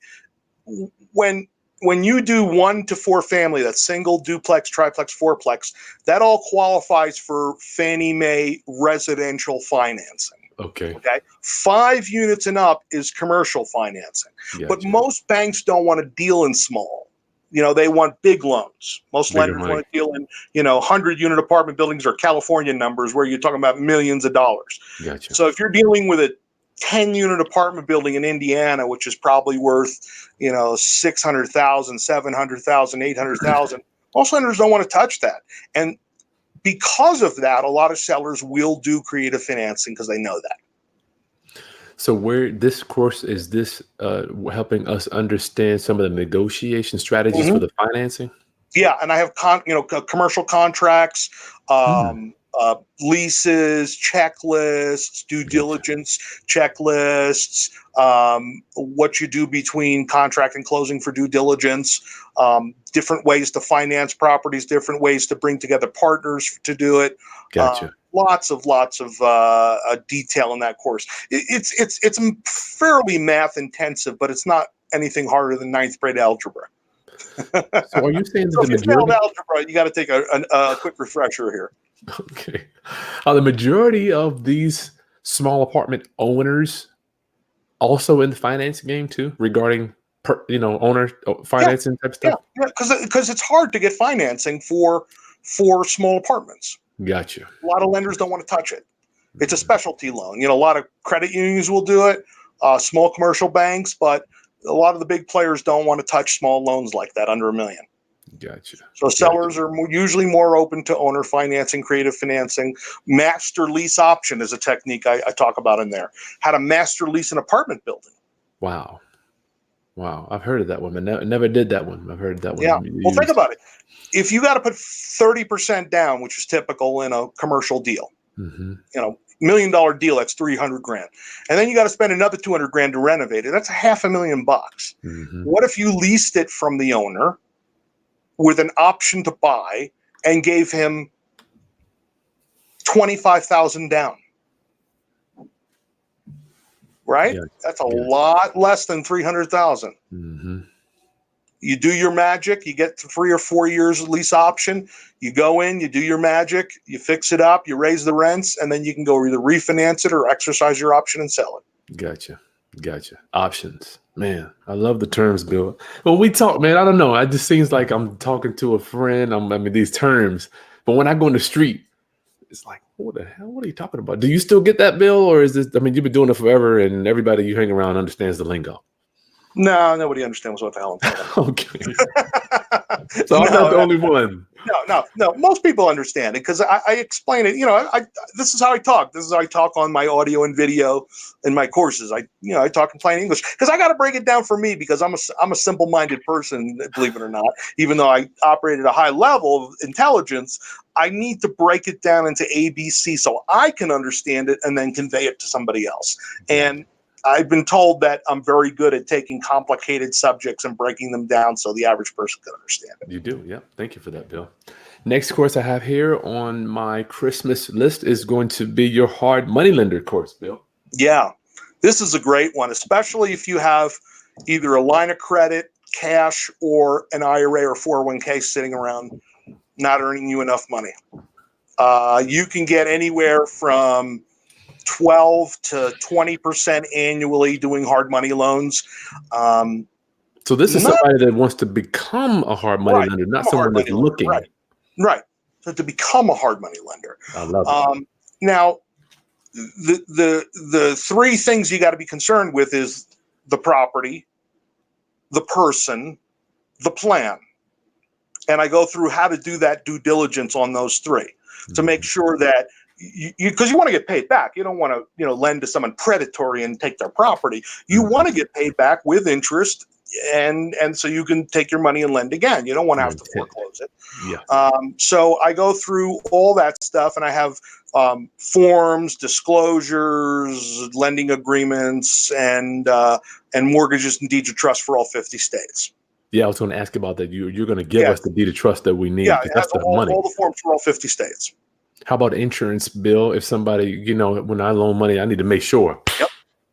When you do 1 to 4 family, that's single, duplex, triplex, fourplex, that all qualifies for Fannie Mae residential financing. Okay. 5 units and up is commercial financing. Gotcha. But most banks don't want to deal in small. They want big loans. Most Bigger lenders money. want to deal in, 100-unit apartment buildings or California numbers where you're talking about millions of dollars. Gotcha. So if you're dealing with a 10-unit apartment building in Indiana, which is probably worth, $600,000, $700,000, $800,000, most lenders don't want to touch that. And because of that, a lot of sellers will do creative financing because they know that. So where this course is this helping us understand some of the negotiation strategies for the financing? Yeah, and I have commercial contracts, leases, checklists, due diligence checklists, what you do between contract and closing for due diligence, different ways to finance properties, different ways to bring together partners to do it. Gotcha. Lots of detail in that course. It's fairly math intensive, but it's not anything harder than 9th grade algebra. So are you saying that so the if you failed algebra, you got to take a quick refresher here. Okay. Are the majority of these small apartment owners also in the finance game too, regarding owner financing type stuff? Yeah, because it's hard to get financing for small apartments. Gotcha. A lot of lenders don't want to touch it. It's a specialty loan. A lot of credit unions will do it, small commercial banks, but a lot of the big players don't want to touch small loans like that under $1 million. Gotcha. So sellers are usually more open to owner financing, creative financing. Master lease option is a technique I talk about in there. How to master lease an apartment building. Wow. I've heard of that one. I never did that one. I've heard that one. Yeah. Well, think about it. If you got to put 30% down, which is typical in a commercial deal, $1 million deal, that's $300,000. And then you got to spend another $200,000 to renovate it. That's $500,000. What if you leased it from the owner with an option to buy and gave him $25,000 down? Right? Yes. That's a lot less than $300,000. You do your magic, you get 3 or 4 years lease option, you go in, you do your magic, you fix it up, you raise the rents, and then you can go either refinance it or exercise your option and sell it. Gotcha. Options. Man, I love the terms, Bill. When we talk, man, I don't know. It just seems like I'm talking to a friend. These terms. But when I go in the street, it's like, what the hell? What are you talking about? Do you still get that, Bill? Or is this, you've been doing it forever and everybody you hang around understands the lingo? No, nobody understands what the hell I'm talking about. Okay. So I'm not the only one. No. Most people understand it because I explain it. This is how I talk. This is how I talk on my audio and video in my courses. I talk in plain English because I got to break it down for me because I'm a simple-minded person, believe it or not. Even though I operate at a high level of intelligence, I need to break it down into ABC so I can understand it and then convey it to somebody else. And I've been told that I'm very good at taking complicated subjects and breaking them down so the average person can understand it. You do, yeah. Thank you for that, Bill. Next course I have here on my Christmas list is going to be your hard money lender course, Bill. Yeah, this is a great one, especially if you have either a line of credit, cash, or an IRA or 401k sitting around not earning you enough money. You can get anywhere from 12 to 20% annually doing hard money loans. So this is somebody that wants to become a hard money lender, not someone that's looking. Right. So to become a hard money lender. I love it. Now, the three things you got to be concerned with is the property, the person, the plan. And I go through how to do that due diligence on those three to make sure that because you want to get paid back. You don't want to, lend to someone predatory and take their property. You want to get paid back with interest, and so you can take your money and lend again. You don't want to have to foreclose it. Yeah. So I go through all that stuff, and I have forms, disclosures, lending agreements, and mortgages and deeds of trust for all 50 states. Yeah, I was going to ask about that. You're going to give us the deed of trust that we need. Yeah, that's the money. All the forms for all 50 states. How about insurance, Bill? If somebody, when I loan money, I need to make sure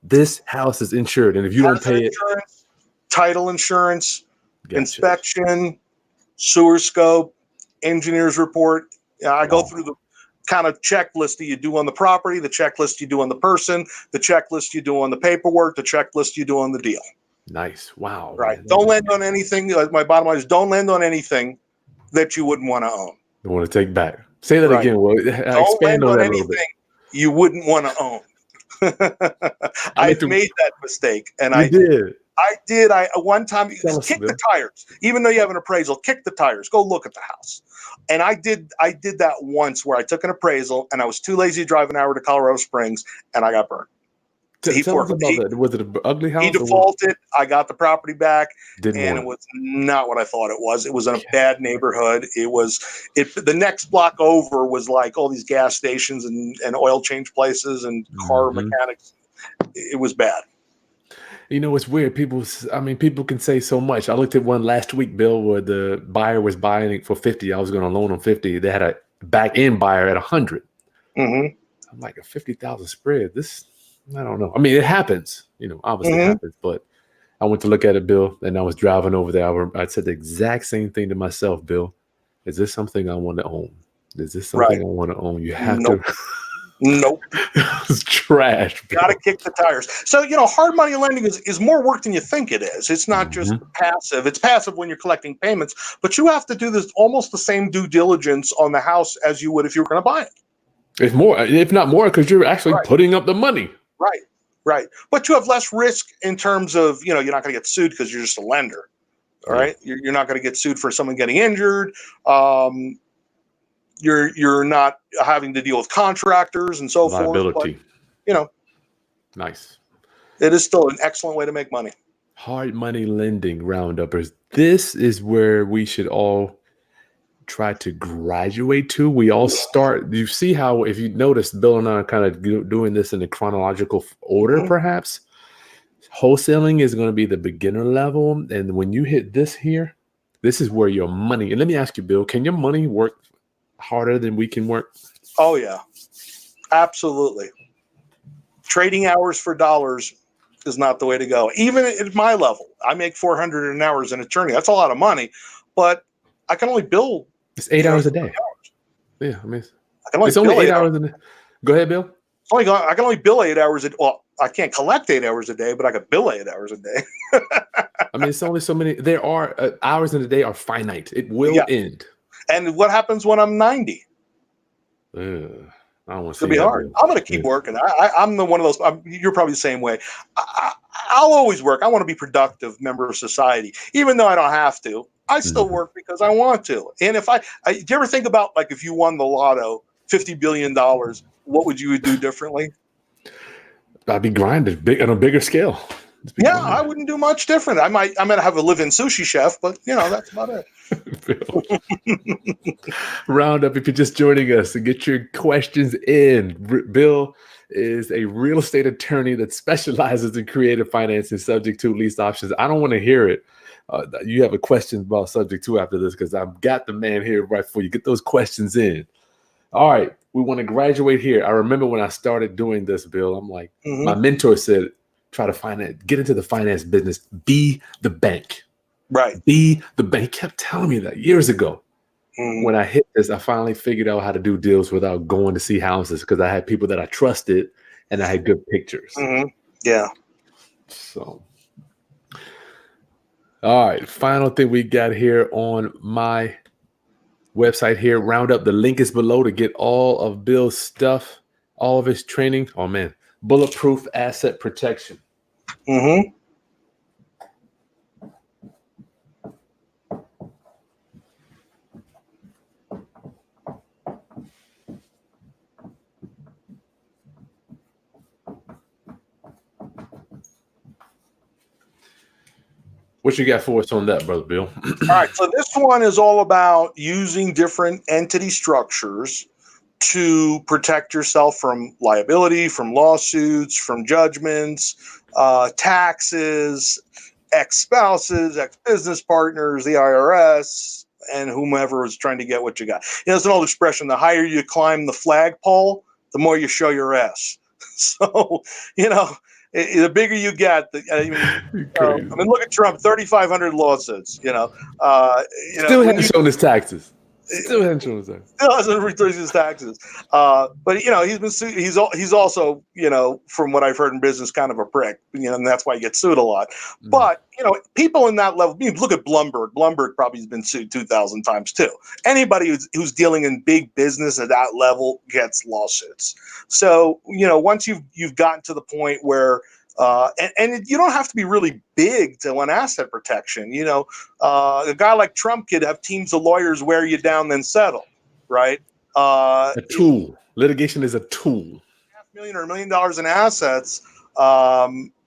this house is insured. And if you don't pay it, title insurance, inspection, sewer scope, engineer's report. I go through the kind of checklist that you do on the property, the checklist you do on the person, the checklist you do on the paperwork, the checklist you do on the deal. Nice. Wow. Right. Don't lend on anything. My bottom line is don't lend on anything that you wouldn't want to own. You want to take back. Say that again. Well, expand on that a little bit. You wouldn't want to own. I've made that mistake, and I did. I one time kick the tires, even though you have an appraisal. Kick the tires. Go look at the house. And I did that once where I took an appraisal, and I was too lazy to drive an hour to Colorado Springs, and I got burned. Tell us about that. Was it an ugly house? He defaulted. I got the property back, it was not what I thought it was. It was in a bad neighborhood. The next block over was like all these gas stations and oil change places and car mechanics. It was bad. It's weird. People can say so much. I looked at one last week, Bill, where the buyer was buying it for 50. I was going to loan them 50. They had a back end buyer at 100. I'm like, a 50,000 spread. I don't know. I mean, it happens, obviously it happens, but I went to look at it, Bill, and I was driving over there. I said the exact same thing to myself, Bill. Is this something I want to own? Is this something I want to own? You have to. Nope. It's trash. Got to kick the tires. So, hard money lending is more work than you think it is. It's not just passive. It's passive when you're collecting payments, but you have to do this almost the same due diligence on the house as you would if you were going to buy it. It's more, if not more, because you're actually putting up the money. Right. But you have less risk in terms of, you're not going to get sued because you're just a lender. All right. You're not going to get sued for someone getting injured. You're not having to deal with contractors and so forth. Liability. Nice. It is still an excellent way to make money. Hard money lending, rounduppers. This is where we should all try to graduate to. We all start. You see how, if you notice, Bill and I are kind of doing this in a chronological order, perhaps. Wholesaling is going to be the beginner level. And when you hit this here, this is where your money. And let me ask you, Bill, can your money work harder than we can work? Oh, yeah. Absolutely. Trading hours for dollars is not the way to go. Even at my level, I make $400 an hour as an attorney. That's a lot of money, but I can only bill. It's 8 hours a day. Yeah, I mean, it's only 8 hours a day. Go ahead, Bill. I can only bill 8 hours a day. Well, I can't collect 8 hours a day, but I could bill 8 hours a day. I mean, it's only so many. There are hours in a day are finite. It will end. And what happens when I'm 90? I don't want to. It'll be hard. I'm going to keep working. I'm the one of those. You're probably the same way. I'll always work. I want to be a productive member of society, even though I don't have to. I still work because I want to. And if do you ever think about, like, if you won the lotto, $50 billion, what would you do differently? I'd be grinding on a bigger scale. Yeah, I wouldn't do much different. I might have a live-in sushi chef, but that's about it. Roundup, if you're just joining us, and get your questions in. Bill is a real estate attorney that specializes in creative financing subject to lease options. I don't want to hear it. You have a question about subject to after this, because I've got the man here right for you. Get those questions in. All right, we want to graduate here. I remember when I started doing this, Bill, I'm like, my mentor said, try to get into the finance business, be the bank. Right. Be the bank. He kept telling me that years ago. When I hit this, I finally figured out how to do deals without going to see houses, because I had people that I trusted and I had good pictures. Mm-hmm. Yeah. So, all right. Final thing we got here on my website here. Roundup. The link is below to get all of Bill's stuff, all of his training. Oh man, bulletproof asset protection. Mm-hmm. What you got for us on that, Brother Bill? All right. So this one is all about using different entity structures to protect yourself from liability, from lawsuits, from judgments, taxes, ex-spouses, ex-business partners, the IRS, and whomever is trying to get what you got. It's an old expression: the higher you climb the flagpole, the more you show your ass. So, the bigger you get, look at Trump, 3,500 lawsuits. Still hasn't shown his taxes. Still hasn't shown his taxes. Still hasn't returned his taxes. But he's been sued. He's also, from what I've heard in business, kind of a prick. And that's why he gets sued a lot. Mm. But people in that level. Look at Bloomberg. Bloomberg probably has been sued 2,000 times too. Anybody who's dealing in big business at that level gets lawsuits. So once you've gotten to the point where and you don't have to be really big to want asset protection. A guy like Trump could have teams of lawyers wear you down, then settle, right? A tool. Litigation is a tool. $500,000 or $1 million in assets.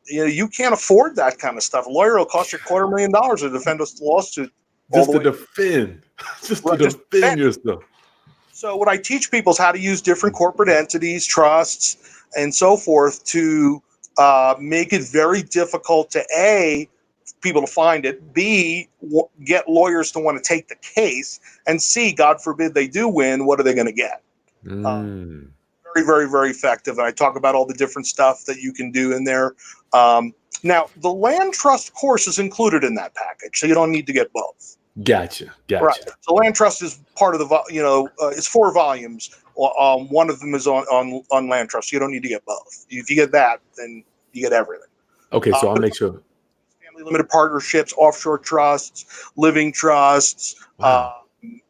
You can't afford that kind of stuff. A lawyer will cost you $250,000 to defend a lawsuit. Just to defend yourself. So what I teach people is how to use different corporate entities, trusts, and so forth to make it very difficult to A, people to find it, B, get lawyers to want to take the case, and C, God forbid they do win, what are they going to get? Very, very, very effective. And I talk about all the different stuff that you can do in there. Now, the land trust course is included in that package, so you don't need to get both. Gotcha. Right. So land trust is part of the, it's 4 volumes. One of them is on land trust. So you don't need to get both. If you get that, then you get everything. Okay, so I'll make sure. Family limited partnerships, offshore trusts, living trusts,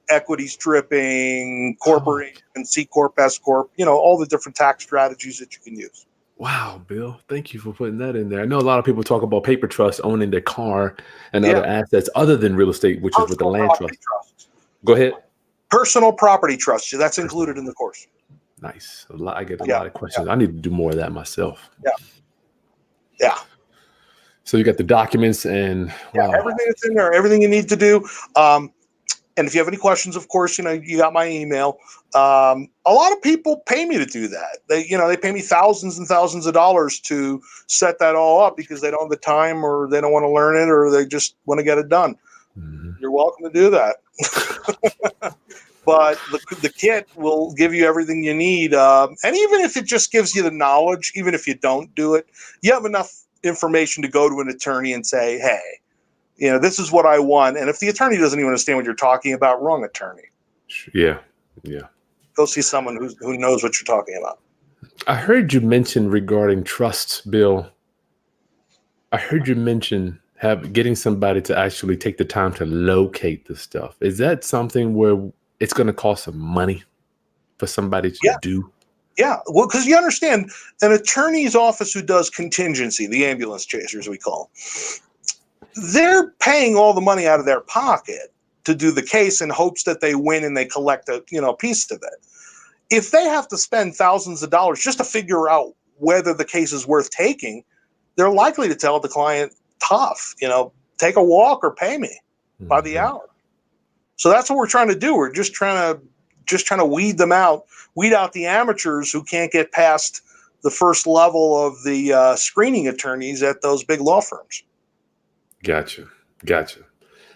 equity stripping, corporation, C Corp, S Corp, all the different tax strategies that you can use. Wow, Bill, thank you for putting that in there. I know a lot of people talk about paper trusts, owning their car and other assets other than real estate, which is with the land trust. Go ahead. Personal property trust. That's included in the course. Nice. I get a lot of questions. I need to do more of that myself. Yeah. So you got the documents and everything that's in there, everything you need to do. And if you have any questions, of course, you got my email. A lot of people pay me to do that. They pay me thousands and thousands of dollars to set that all up because they don't have the time or they don't want to learn it or they just want to get it done. Mm-hmm. You're welcome to do that. But the kit will give you everything you need. And even if it just gives you the knowledge, even if you don't do it, you have enough information to go to an attorney and say, hey, this is what I want. And if the attorney doesn't even understand what you're talking about, wrong attorney. Yeah. Go see someone who knows what you're talking about. I heard you mention regarding trusts, Bill. I heard you mention getting somebody to actually take the time to locate the stuff. Is that something where it's going to cost some money for somebody to do? Yeah, well, because you understand, an attorney's office who does contingency, the ambulance chasers we call them, they're paying all the money out of their pocket to do the case in hopes that they win and they collect a piece of it. If they have to spend thousands of dollars just to figure out whether the case is worth taking, they're likely to tell the client, tough, take a walk or pay me by the hour. So that's what we're trying to do. We're just trying to weed out the amateurs who can't get past the first level of the screening attorneys at those big law firms. Gotcha.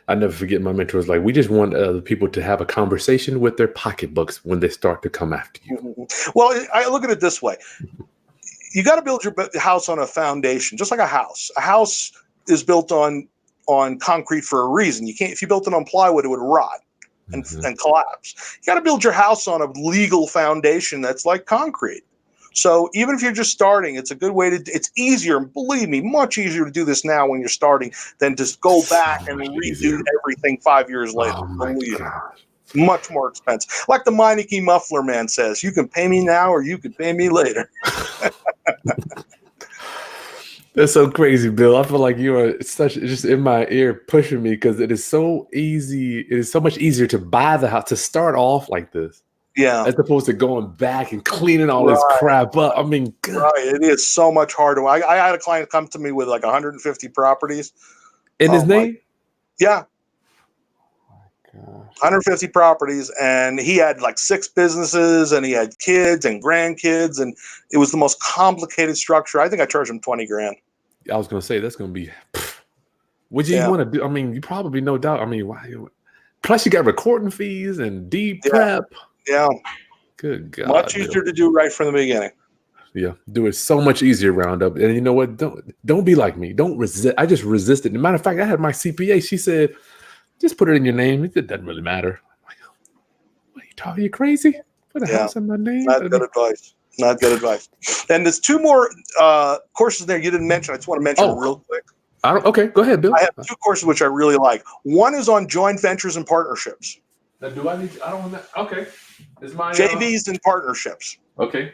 I never forget my mentor was like, we just want other people to have a conversation with their pocketbooks when they start to come after you. Well, I look at it this way. You got to build your house on a foundation, just like a house. A house is built on concrete for a reason. If you built it on plywood, it would rot and collapse. You got to build your house on a legal foundation that's like concrete. So even if you're just starting, it's a good way it's easier, believe me, much easier to do this now when you're starting than just go back and redo everything 5 years later. Oh my Believe me. God. Much more expensive. Like the Meineke Muffler man says, you can pay me now or you can pay me later. That's so crazy, Bill. I feel like you are just in my ear pushing me because it is so easy. It is so much easier to buy the house, to start off like this. Yeah. As opposed to going back and cleaning all this crap up. I mean, God. Right. It is so much harder. I had a client come to me with like 150 properties. In his name? Yeah. Oh, 150 properties, and he had like 6 businesses, and he had kids and grandkids, and it was the most complicated structure. I think I charged him 20 grand. I was going to say that's going to be. Would you want to do? I mean, you probably no doubt. I mean, why? Plus, you got recording fees and deep prep. Yeah. Good God. Much easier to do right from the beginning. Yeah, do it so much easier Roundup. And you know what? Don't be like me. Don't resist. I just resisted. As a matter of fact, I had my CPA. She said, just put it in your name. It doesn't really matter. I'm like, what are you talking? Are you crazy? Put a house in my name? Not good advice. Not good advice. And there's 2 more courses there you didn't mention. I just want to mention real quick. Okay, go ahead, Bill. I have 2 courses which I really like. One is on joint ventures and partnerships. Now, do I need? I don't want that. Okay. Is my JVs and partnerships. Okay.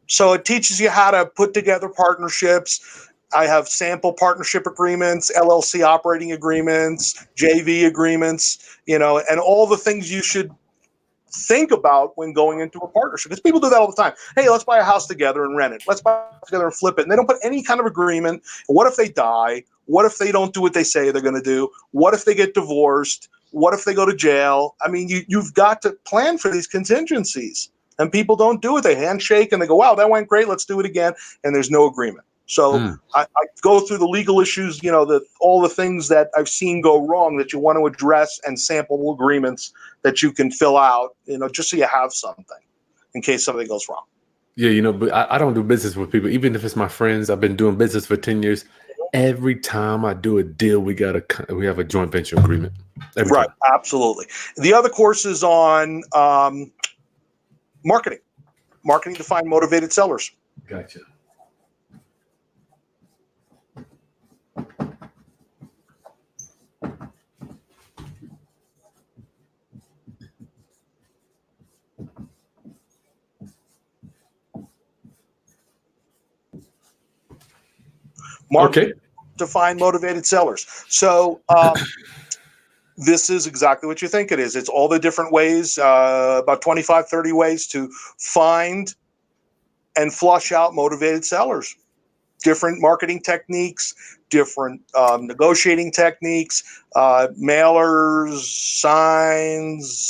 So it teaches you how to put together partnerships. I have sample partnership agreements, LLC operating agreements, JV agreements, and all the things you should think about when going into a partnership. Because people do that all the time. Hey, let's buy a house together and rent it. Let's buy it together and flip it. And they don't put any kind of agreement. What if they die? What if they don't do what they say they're going to do? What if they get divorced? What if they go to jail? I mean, you've got to plan for these contingencies. And people don't do it. They handshake and they go, wow, that went great. Let's do it again. And there's no agreement. So I go through the legal issues, all the things that I've seen go wrong that you want to address and sample agreements that you can fill out, just so you have something in case something goes wrong. Yeah, but I don't do business with people. Even if it's my friends, I've been doing business for 10 years. Every time I do a deal, we have a joint venture agreement. Right. Absolutely. The other course is on marketing to find motivated sellers. Gotcha. Marketing to find motivated sellers. So this is exactly what you think it is. It's all the different ways, about 25, 30 ways to find and flush out motivated sellers. Different marketing techniques, different negotiating techniques, mailers, signs,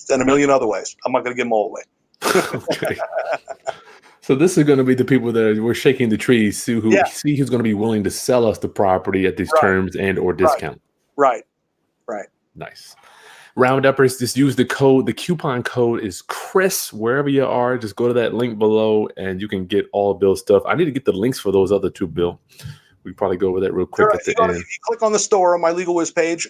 and a million other ways. I'm not going to give them all away. Okay. So this is going to be the people that we're shaking the trees, see who's going to be willing to sell us the property at these terms and or discount. Right. Nice. Rounduppers, just use the code. The coupon code is Chris. Wherever you are, just go to that link below and you can get all Bill's stuff. I need to get the links for those other 2, Bill. We probably go over that real quick at the end. If you click on the store on my Legal Wiz page,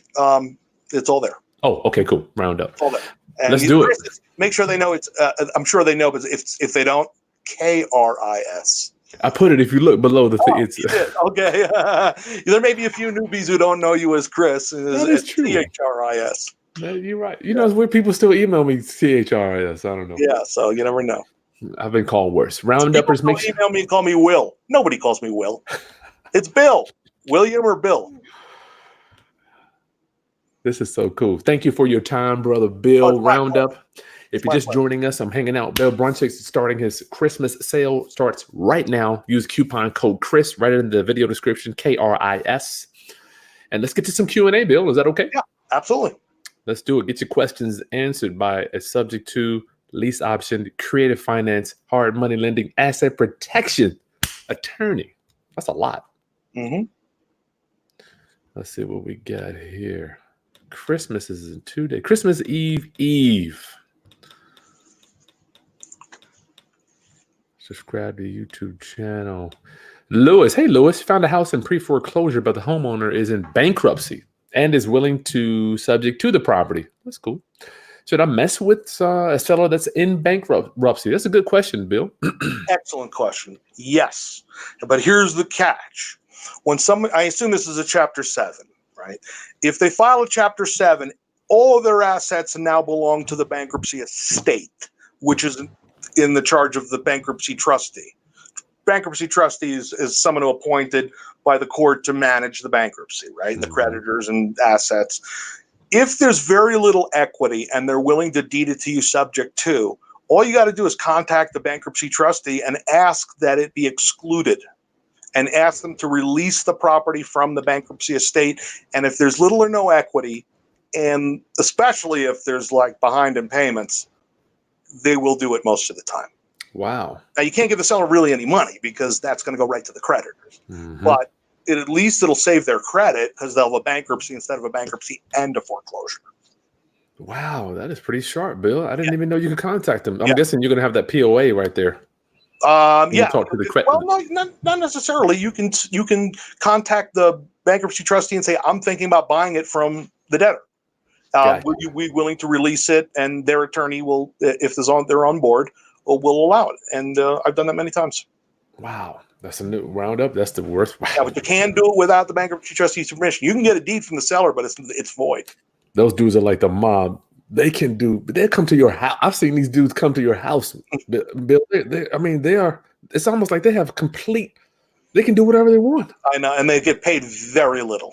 it's all there. Oh, okay, cool. Roundup. It's all there. And let's do it. Make sure they know it's. I'm sure they know, but if they don't, KRIS. I put it if you look below the thing. It's okay. There may be a few newbies who don't know you as Chris. That is true. KRIS. You're right. It's weird. People still email me KRIS. I don't know. Yeah, so you never know. I've been called worse. Rounduppers, make sure. Email me and call me Will. Nobody calls me Will. It's Bill. William or Bill. This is so cool. Thank you for your time, brother Bill. Roundup. If you're just joining us, I'm hanging out. Bill Bronchick is starting his Christmas sale. Starts right now. Use coupon code Chris right in the video description, KRIS. And let's get to some Q&A, Bill. Is that okay? Yeah, absolutely. Let's do it. Get your questions answered by a subject to lease option, creative finance, hard money lending, asset protection, attorney. That's a lot. Mm-hmm. Let's see what we got here. Christmas is in 2 days. Christmas Eve. Subscribe to YouTube channel. Lewis. Hey, Lewis. Found a house in pre-foreclosure, but the homeowner is in bankruptcy and is willing to subject to the property. That's cool. Should I mess with a seller that's in bankruptcy? That's a good question, Bill. Excellent question. Yes, but here's the catch. When someone, I assume this is a Chapter 7, right? If they file a Chapter 7, all of their assets now belong to the bankruptcy estate, which is in the charge of the bankruptcy trustee. Bankruptcy trustee is someone appointed by the court to manage the bankruptcy, right? The creditors and assets. If there's very little equity and they're willing to deed it to you subject to, all you got to do is contact the bankruptcy trustee and ask that it be excluded and ask them to release the property from the bankruptcy estate. And if there's little or no equity, and especially if there's like behind in payments, they will do it most of the time. Wow. Now, you can't give the seller really any money because that's going to go right to the creditors. But at least it'll save their credit because they'll have a bankruptcy instead of a bankruptcy and a foreclosure. Wow, that is pretty sharp, Bill. I didn't even know you could contact them. I'm guessing you're going to have that POA right there. Yeah. Talk to the credit. Well, not necessarily. You can contact the bankruptcy trustee and say, I'm thinking about buying it from the debtor. Would you be willing to release it? And their attorney will, if they're on board, will allow it. And I've done that many times. Wow. That's a new roundup. That's the worst. Wow. Yeah, but you can do it without the bankruptcy trustee's permission. You can get a deed from the seller, but it's void. Those dudes are like the mob. They'll come to your house. I've seen these dudes come to your house, Bill. It's almost like they can do whatever they want. I know, and they get paid very little.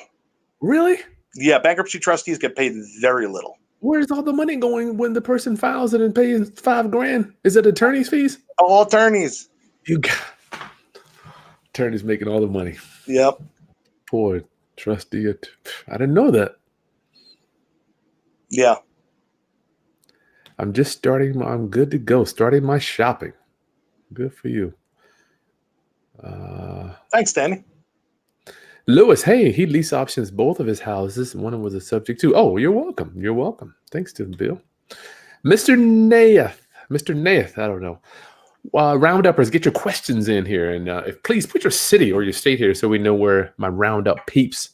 Really? Yeah, bankruptcy trustees get paid very little. Where's all the money going when the person files it and pays $5,000? Is it attorney's fees? All attorneys. Attorneys making all the money. Yep. Poor trustee. I didn't know that. Yeah. I'm good to go. Starting my shopping. Good for you. Thanks, Danny. Lewis, hey, he lease options both of his houses. One was a subject to. Oh, you're welcome. You're welcome. Thanks to Bill. Mr. Nath, I don't know. Rounduppers, get your questions in here. And please put your city or your state here so we know where my Roundup peeps,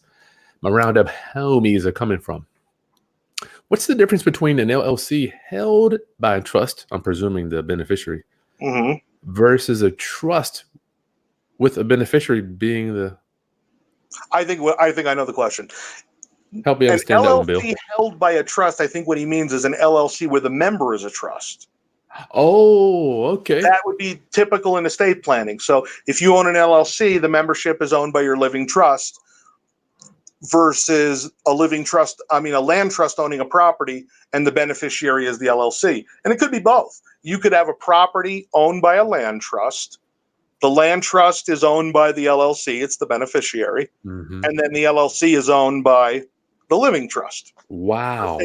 my Roundup homies are coming from. What's the difference between an LLC held by a trust, I'm presuming the beneficiary, versus a trust with a beneficiary being the... I think I know the question. Help me understand that one, Bill. An LLC held by a trust, I think what he means is an LLC where the member is a trust. Oh, okay. That would be typical in estate planning. So if you own an LLC, the membership is owned by your living trust versus a land trust owning a property and the beneficiary is the LLC. And it could be both. You could have a property owned by a land trust. The land trust is owned by the LLC. It's the beneficiary. And then the LLC is owned by the living trust. Wow.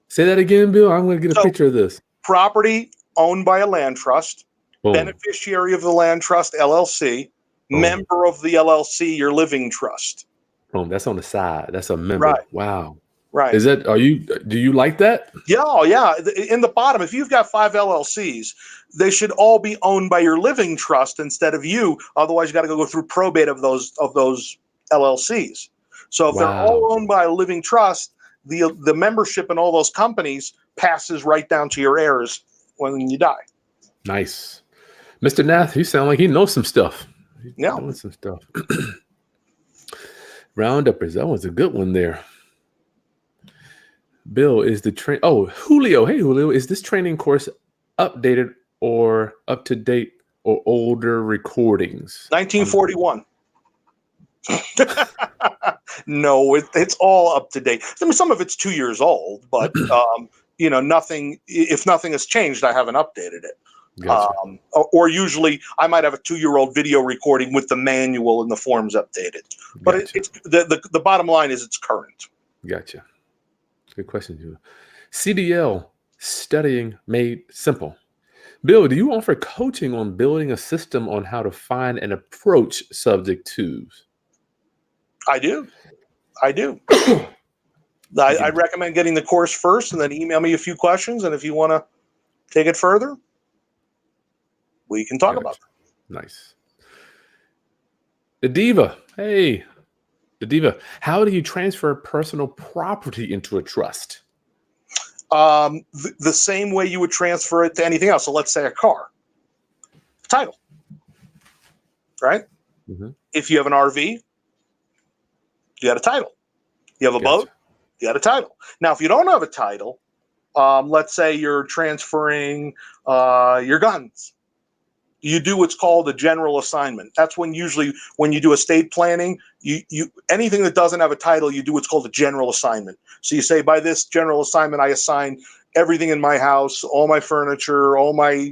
Say that again, Bill. I'm going to get a picture of this. Property owned by a land trust, beneficiary of the land trust, LLC, member of the LLC, your living trust. That's on the side. That's a member. Right. Wow. Right. Do you like that? Yeah. In the bottom, if you've got 5 LLCs, they should all be owned by your living trust instead of you. Otherwise, you got to go through probate of those LLCs. So if they're all owned by a living trust, the membership in all those companies passes right down to your heirs when you die. Nice. Mr. Nath, you sound like he knows some stuff. Yeah. Knows some stuff. Rounduppers, that was a good one there. Bill, is the train... Oh, Julio. Hey, Julio, is this training course updated or up to date or older recordings? 1941. No, it's all up to date. I mean, some of it's 2 years old, but nothing. If nothing has changed, I haven't updated it. Gotcha. Or usually, I might have a 2-year-old video recording with the manual and the forms updated. But gotcha. It's the bottom line is it's current. Gotcha. Good question, Julia. CDL, studying made simple. Bill, do you offer coaching on building a system on how to find and approach subject twos? I do. I recommend getting the course first and then email me a few questions. And if you want to take it further, we can talk about it. Nice. The Diva. Hey, the Diva. How do you transfer personal property into a trust? The same way you would transfer it to anything else. So let's say a car, title, right? Mm-hmm. If you have an RV, you got a title. You have a boat, you got a title. Now, if you don't have a title, let's say you're transferring your guns. You do what's called a general assignment. That's when usually when you do estate planning, you anything that doesn't have a title, you do what's called a general assignment. So you say, by this general assignment, I assign everything in my house, all my furniture, all my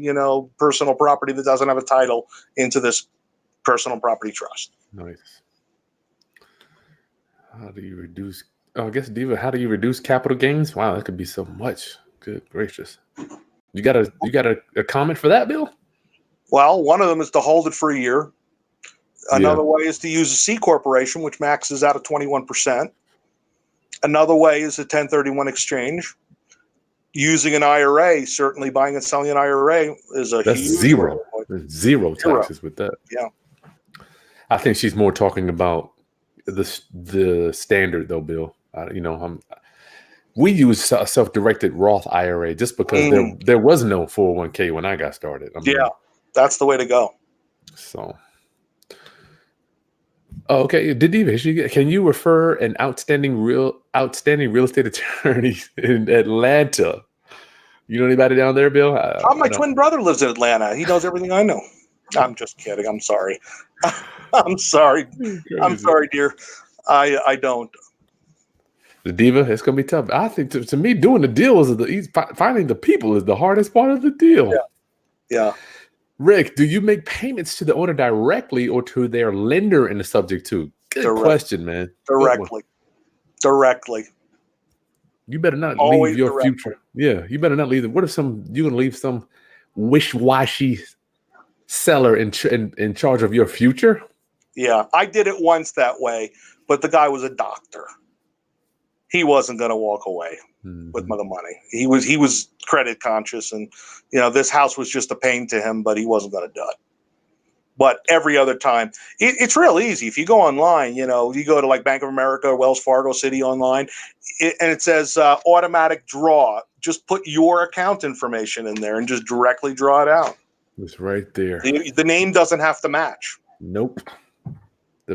personal property that doesn't have a title into this personal property trust. Nice. How do you reduce? Oh, I guess Diva. How do you reduce capital gains? Wow, that could be so much. Good gracious. You got a comment for that, Bill? Well, one of them is to hold it for a year. Another way is to use a C corporation, which maxes out at 21%. Another way is a 1031 exchange. Using an IRA, certainly buying and selling an IRA is That's huge zero. There's zero taxes with that. Yeah. I think she's more talking about the standard though, Bill. We use a self-directed Roth IRA just because there was no 401k when I got started. That's the way to go. So, okay. Can you refer an outstanding real estate attorney in Atlanta? You know anybody down there, Bill? My twin brother lives in Atlanta. He knows everything I know. I'm just kidding. I'm sorry. I'm sorry. I'm sorry, dear. I don't. The Diva, it's gonna be tough. I think to me, doing the deal finding the people is the hardest part of the deal. Yeah. Rick, do you make payments to the owner directly or to their lender in the subject to? Good question, man. Directly. You better not Always leave your directly. future. Yeah, you better not leave it. What if you're gonna leave some wish-washy seller in charge of your future? Yeah, I did it once that way, but the guy was a doctor. He wasn't going to walk away with the money. He was credit conscious, and this house was just a pain to him, but he wasn't going to do it. But every other time, it's real easy. If you go online, you go to like Bank of America or Wells Fargo City online, and it says automatic draw. Just put your account information in there and just directly draw it out. It's right there. The name doesn't have to match. Nope.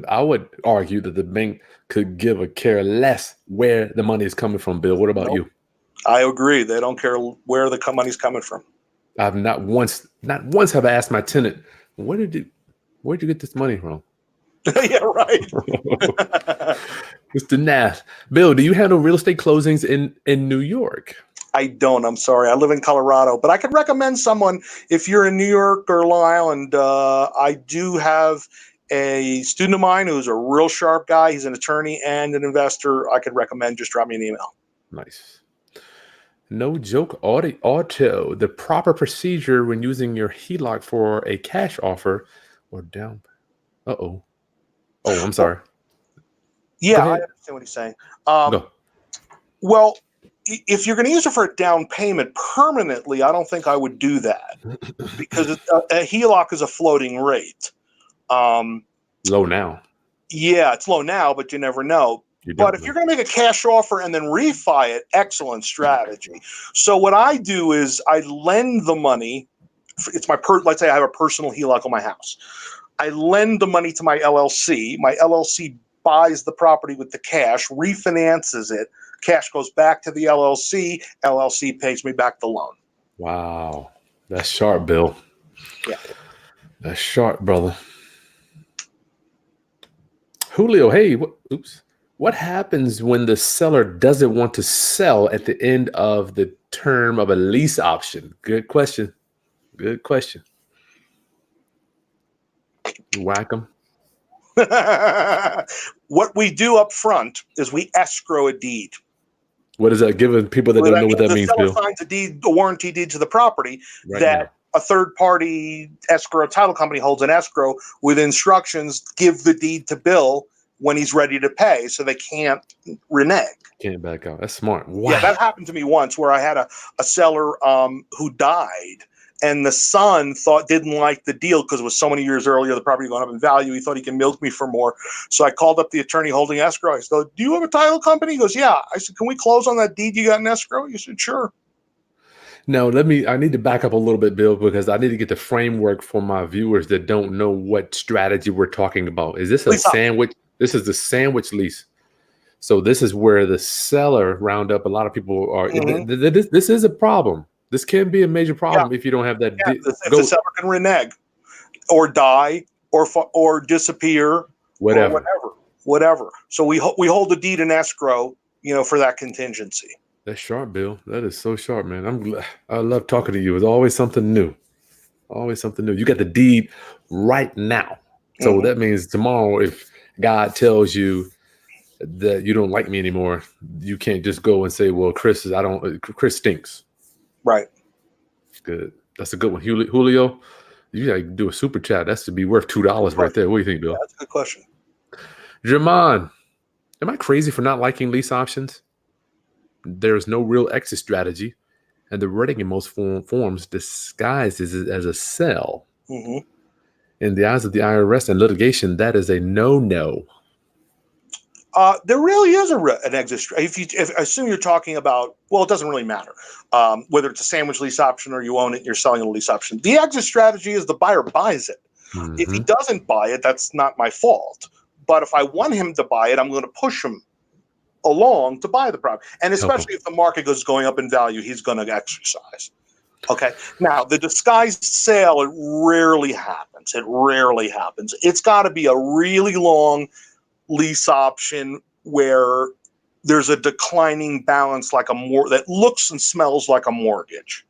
I would argue that the bank could give a care less where the money is coming from, Bill. What about you? I agree. They don't care where the money's coming from. I've not once have I asked my tenant, where'd you get this money from? Yeah, right. Mr. Nath. Bill, do you handle real estate closings in New York? I don't. I'm sorry. I live in Colorado, but I could recommend someone if you're in New York or Long Island. I do have a student of mine who's a real sharp guy. He's an attorney and an investor. I could recommend. Just drop me an email. Nice. No joke auto. The proper procedure when using your HELOC for a cash offer or down. Oh, I'm sorry. Yeah, I understand what he's saying. Go. Well, if you're going to use it for a down payment permanently, I don't think I would do that because a HELOC is a floating rate. Low now. Yeah, it's low now, but you never know. But if you're going to make a cash offer and then refi it, excellent strategy. So what I do is I lend the money. It's let's say I have a personal HELOC on my house. I lend the money to my LLC. My LLC buys the property with the cash, refinances it. Cash goes back to the LLC. LLC pays me back the loan. Wow. That's sharp, Bill. Yeah. That's sharp, brother. Julio, hey, what happens when the seller doesn't want to sell at the end of the term of a lease option? Good question. Good question. You whack them. What we do up front is we escrow a deed. What is that? Giving people that don't know what that means, Bill. The seller signs a warranty deed to the property that a third-party escrow title company holds an escrow with instructions, give the deed to Bill when he's ready to pay, so they can't renege. Can't back out. That's smart. Wow. Yeah, that happened to me once where I had a seller who died, And the son didn't like the deal because it was so many years earlier, the property going up in value. He thought he can milk me for more. So I called up the attorney holding escrow. I said, do you have a title company? He goes, yeah. I said, can we close on that deed you got in escrow? He said, sure. No, I need to back up a little bit, Bill, because I need to get the framework for my viewers that don't know what strategy we're talking about. Is this a sandwich? This is the sandwich lease. So this is where the seller roundup. A lot of people are. This is a problem. This can be a major problem if you don't have that. If the seller can renege, or die, or disappear, whatever. Or whatever. So we hold the deed in escrow, for that contingency. That's sharp, Bill. That is so sharp, man. I love talking to you. It's always something new. Always something new. You got the deed right now. So that means tomorrow, if God tells you that you don't like me anymore, you can't just go and say, well, Chris stinks. Right. Good. That's a good one. Julio, you gotta do a super chat. That should be worth $2 right there. What do you think, Bill? Yeah, that's a good question. Jerman, am I crazy for not liking lease options? There's no real exit strategy, and the wording in most forms disguises it as a sell. In the eyes of the IRS and litigation, that is a no-no. There really is an exit strategy. If I assume you're talking about, well, it doesn't really matter whether it's a sandwich lease option or you own it and you're selling a lease option. The exit strategy is the buyer buys it. If he doesn't buy it, that's not my fault. But if I want him to buy it, I'm going to push him along to buy the property. And especially if the market goes going up in value, he's going to exercise. Okay. Now, the disguised sale, it rarely happens. It's got to be a really long lease option where there's a declining balance, like that looks and smells like a mortgage.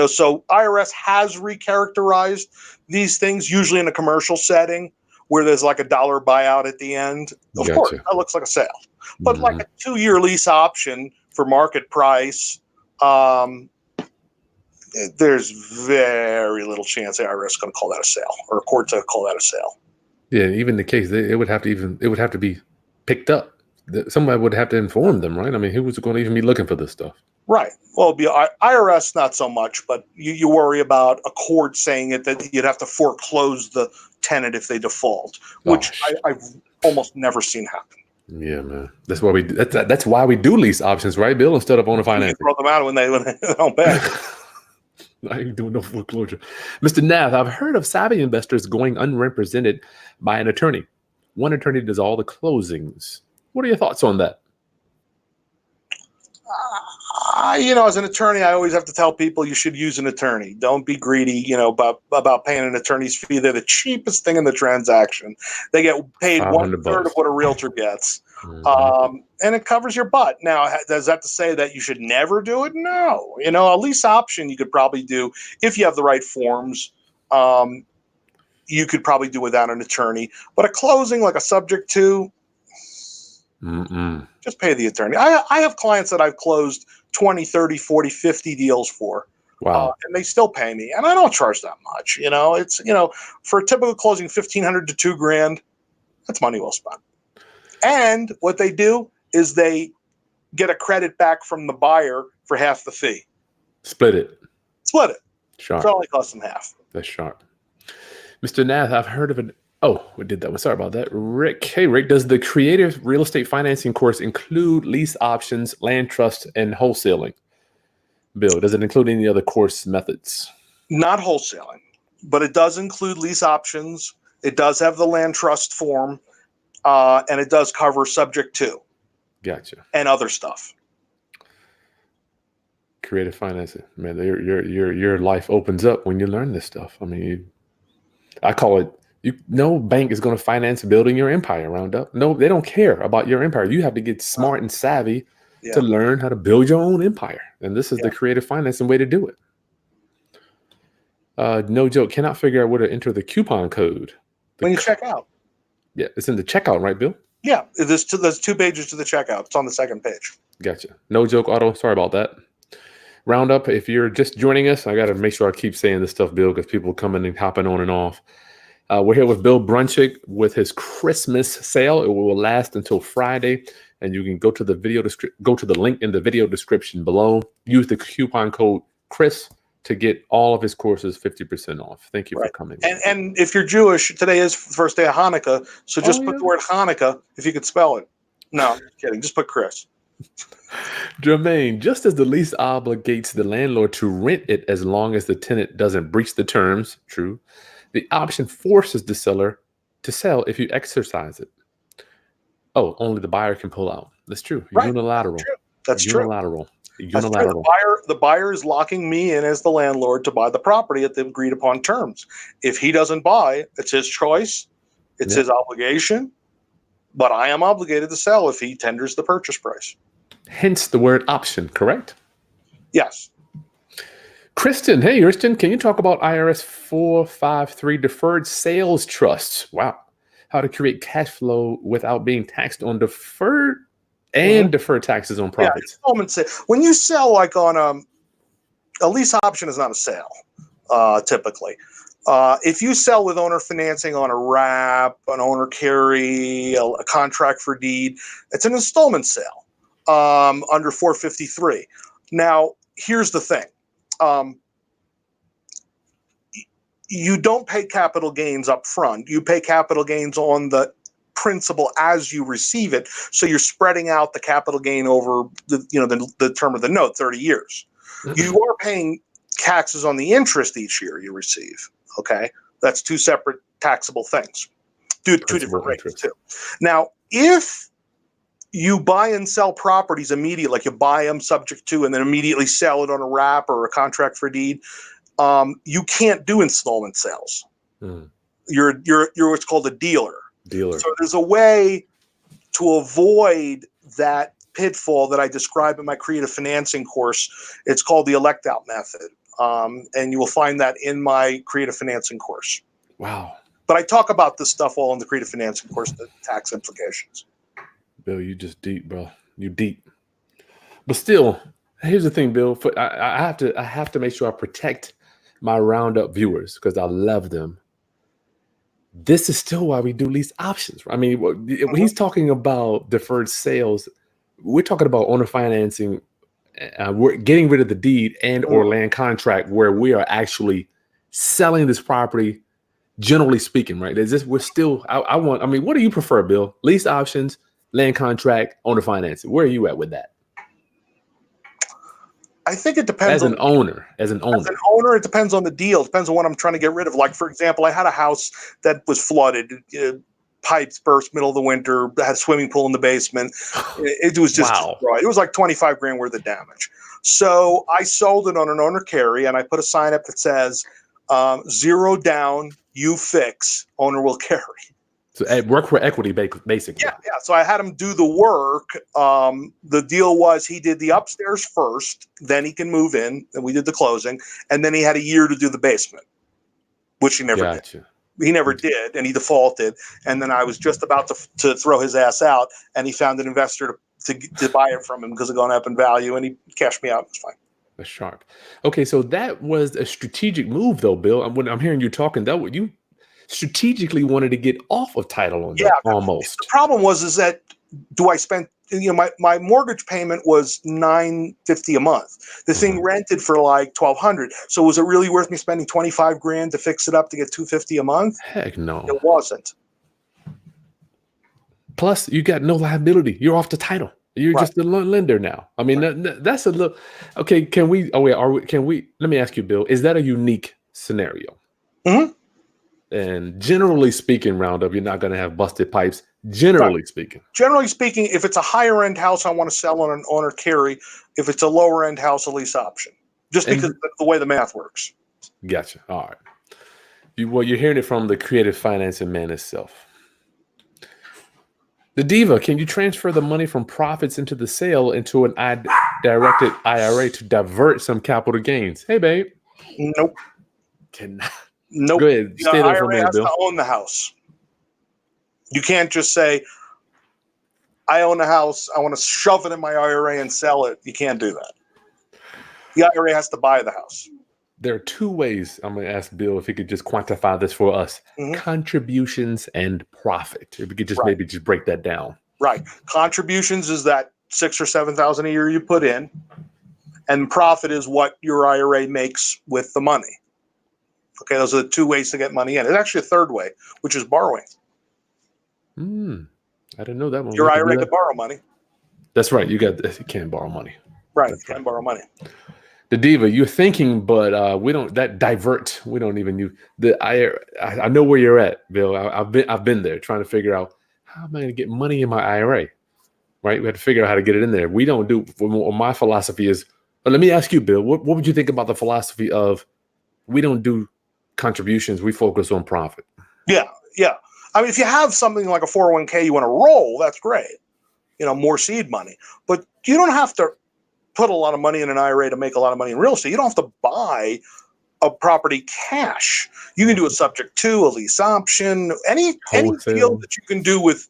So IRS has recharacterized these things, usually in a commercial setting where there's like $1 buyout at the end. Of course, that looks like a sale. But like a 2-year lease option for market price, there's very little chance the IRS is going to call that a sale, or a court to call that a sale. Yeah, even the case, it would have to be picked up. Somebody would have to inform them, right? I mean, who was going to even be looking for this stuff? Right. Well, it'd be IRS, not so much, but you worry about a court saying that you'd have to foreclose the tenant if they default, which I've almost never seen happen. Yeah, man. That's why we do lease options, right, Bill? Instead of owner financing. You throw them out when they don't pay. I ain't doing no foreclosure. Mr. Nath, I've heard of savvy investors going unrepresented by an attorney. One attorney does all the closings. What are your thoughts on that? As an attorney, I always have to tell people you should use an attorney. Don't be greedy, about paying an attorney's fee. They're the cheapest thing in the transaction. They get paid 1/3 of what a realtor gets. And it covers your butt. Now, does that to say that you should never do it? No. A lease option you could probably do if you have the right forms. You could probably do without an attorney. But a closing, like a subject to, just pay the attorney. I have clients that I've closed 20, 30, 40, 50 deals for. Wow. And they still pay me. And I don't charge that much. It's, for a typical closing, $1,500 to $2,000, that's money well spent. And what they do is they get a credit back from the buyer for half the fee. Split it. Sharp. So it only costs them half. That's sharp. Mr. Nath, I've heard of it. Oh, we did that one. Sorry about that. Rick. Hey, Rick, does the creative real estate financing course include lease options, land trust, and wholesaling? Bill, does it include any other course methods? Not wholesaling, but it does include lease options. It does have the land trust form, and it does cover subject to. Gotcha. And other stuff. Creative financing, man. Your life opens up when you learn this stuff. I mean, I call it. No bank is going to finance building your empire, Roundup. No, they don't care about your empire. You have to get smart and savvy to learn how to build your own empire. And this is the creative financing way to do it. No joke. Cannot figure out where to enter the coupon code. When you check out. Yeah, it's in the checkout, right, Bill? Yeah, there's 2 pages to the checkout. It's on the second page. Gotcha. No joke, Otto. Sorry about that. Roundup, if you're just joining us, I got to make sure I keep saying this stuff, Bill, because people coming and hopping on and off. We're here with Bill Bronchick with his Christmas sale. It will last until Friday, and you can go to the link in the video description below. Use the coupon code Chris to get all of his courses 50% off. Thank you for Right. coming. And if you're Jewish, today is the first day of Hanukkah, so just put the word Hanukkah if you could spell it. No, kidding. Just put Chris. Jermaine, just as the lease obligates the landlord to rent it as long as the tenant doesn't breach the terms, true, the option forces the seller to sell if you exercise it. Oh, only the buyer can pull out. That's true. Right. Unilateral. That's true. Unilateral. That's true. The buyer is locking me in as the landlord to buy the property at the agreed upon terms. If he doesn't buy, it's his choice. It's his obligation. But I am obligated to sell if he tenders the purchase price. Hence the word option, correct? Yes. Kristen, hey, Kristen, can you talk about IRS 453 deferred sales trusts? Wow. How to create cash flow without being taxed on deferred and deferred taxes on profits. Yeah, when you sell like on a lease option is not a sale, typically. If you sell with owner financing on a wrap, an owner carry, a contract for deed, it's an installment sale under 453. Now, here's the thing. You don't pay capital gains up front. You pay capital gains on the principal as you receive it. So you're spreading out the capital gain over the term of the note, 30 years. You are paying taxes on the interest each year you receive. Okay. That's two separate taxable things. Two different rates too. Now, if you buy and sell properties immediately, like you buy them subject to and then immediately sell it on a wrap or a contract for deed, you can't do installment sales. You're what's called a dealer. So there's a way to avoid that pitfall that I describe in my creative financing course. It's called the elect out method. And you will find that in my creative financing course. Wow. But I talk about this stuff all in the creative financing course, the tax implications. Bill, you just deep, bro. You deep. But still, here's the thing, Bill. I have to make sure I protect my roundup viewers because I love them. This is still why we do lease options. I mean, when he's talking about deferred sales, we're talking about owner financing. We're getting rid of the deed and or land contract where we are actually selling this property. Generally speaking, right? We're still. What do you prefer, Bill? Lease options, land contract, owner financing. Where are you at with that? I think it depends as an owner, it depends on the deal. It depends on what I'm trying to get rid of. Like, for example, I had a house that was flooded, pipes burst middle of the winter, had a swimming pool in the basement. It was just destroyed. It was like $25,000 worth of damage. So I sold it on an owner carry, and I put a sign up that says, 0 down, you fix, owner will carry. So work for equity, basically. Yeah. So I had him do the work. The deal was he did the upstairs first, then he can move in, and we did the closing, and then he had a year to do the basement, which he never did. He never did, and he defaulted. And then I was just about to throw his ass out, and he found an investor to buy it from him because it gone up in value, and he cashed me out. It was fine. That's sharp. Okay, so that was a strategic move, though, Bill. When I'm hearing you talking, you strategically wanted to get off of title on that almost. The problem was that do I spend my mortgage payment was $950 a month. The thing rented for like $1,200. So was it really worth me spending $25,000 to fix it up to get $250 a month? Heck no. It wasn't. Plus, you got no liability. You're off the title. You're just the lender now. I mean, that's a little. Okay, can we? Oh wait, can we? Let me ask you, Bill. Is that a unique scenario? Mm-hmm. And generally speaking, Roundup, you're not going to have busted pipes. Generally speaking, if it's a higher end house, I want to sell on an owner carry. If it's a lower end house, a lease option. Just because of the way the math works. Gotcha. All right. You're hearing it from the creative financing man itself. The Diva, can you transfer the money from profits into the sale into an directed IRA to divert some capital gains? Hey, babe. Nope. Cannot. Nope. Go ahead. Stay there for a minute, Bill. IRA has to own the house. You can't just say, I own the house, I want to shove it in my IRA and sell it. You can't do that. The IRA has to buy the house. There are two ways I'm going to ask Bill if he could just quantify this for us. Contributions and profit. If we could just maybe just break that down. Right. Contributions is that $6,000 or $7,000 a year you put in. and profit is what your IRA makes with the money. Okay, those are the two ways to get money in. There's actually a third way, which is borrowing. I didn't know that one. Your IRA could borrow money. That's right. You can borrow money. Right, That's you can borrow money. The diva, you're thinking, but we don't. That divert. We don't even use the IRA. I know where you're at, Bill. I've been there trying to figure out how am I going to get money in my IRA. Right, we have to figure out how to get it in there. We don't do. My philosophy is. Let me ask you, Bill. What would you think about the philosophy of we don't do contributions? We focus on profit. Yeah. I mean, if you have something like a 401k you want to roll, that's great. More seed money. But you don't have to put a lot of money in an IRA to make a lot of money in real estate. You don't have to buy a property cash. You can do a subject to, a lease option, any deal that you can do with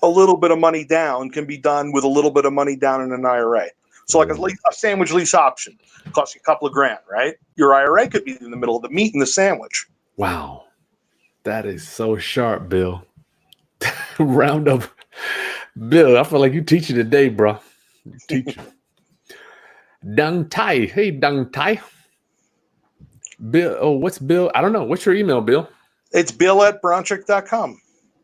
a little bit of money down can be done with a little bit of money down in an IRA. So like a sandwich lease option costs you a couple of grand, right? Your IRA could be in the middle of the meat and the sandwich. Wow. That is so sharp, Bill. Round up. Bill, I feel like you're teaching today, bro. You teaching. Dung Tai. Hey, Dung Tai. Bill, what's Bill? I don't know. What's your email, Bill? It's bill@bronchick.com.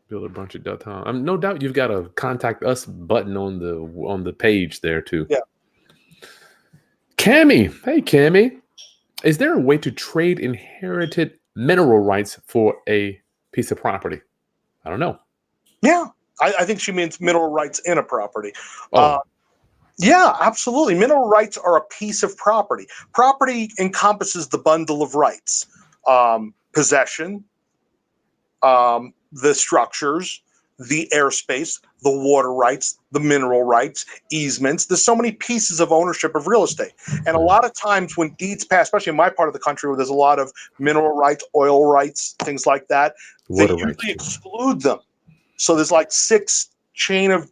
Bill@bronchick.com. No doubt you've got a contact us button on the page there too. Yeah. Cammy. Hey, Cammy. Is there a way to trade inherited mineral rights for a piece of property? I don't know. Yeah. I think she means mineral rights in a property. Oh. Yeah, absolutely. Mineral rights are a piece of property. Property encompasses the bundle of rights, possession, the structures, the airspace, the water rights, the mineral rights, easements. There's so many pieces of ownership of real estate. And a lot of times when deeds pass, especially in my part of the country where there's a lot of mineral rights, oil rights, things like that, they usually exclude them. So there's like 6 chain of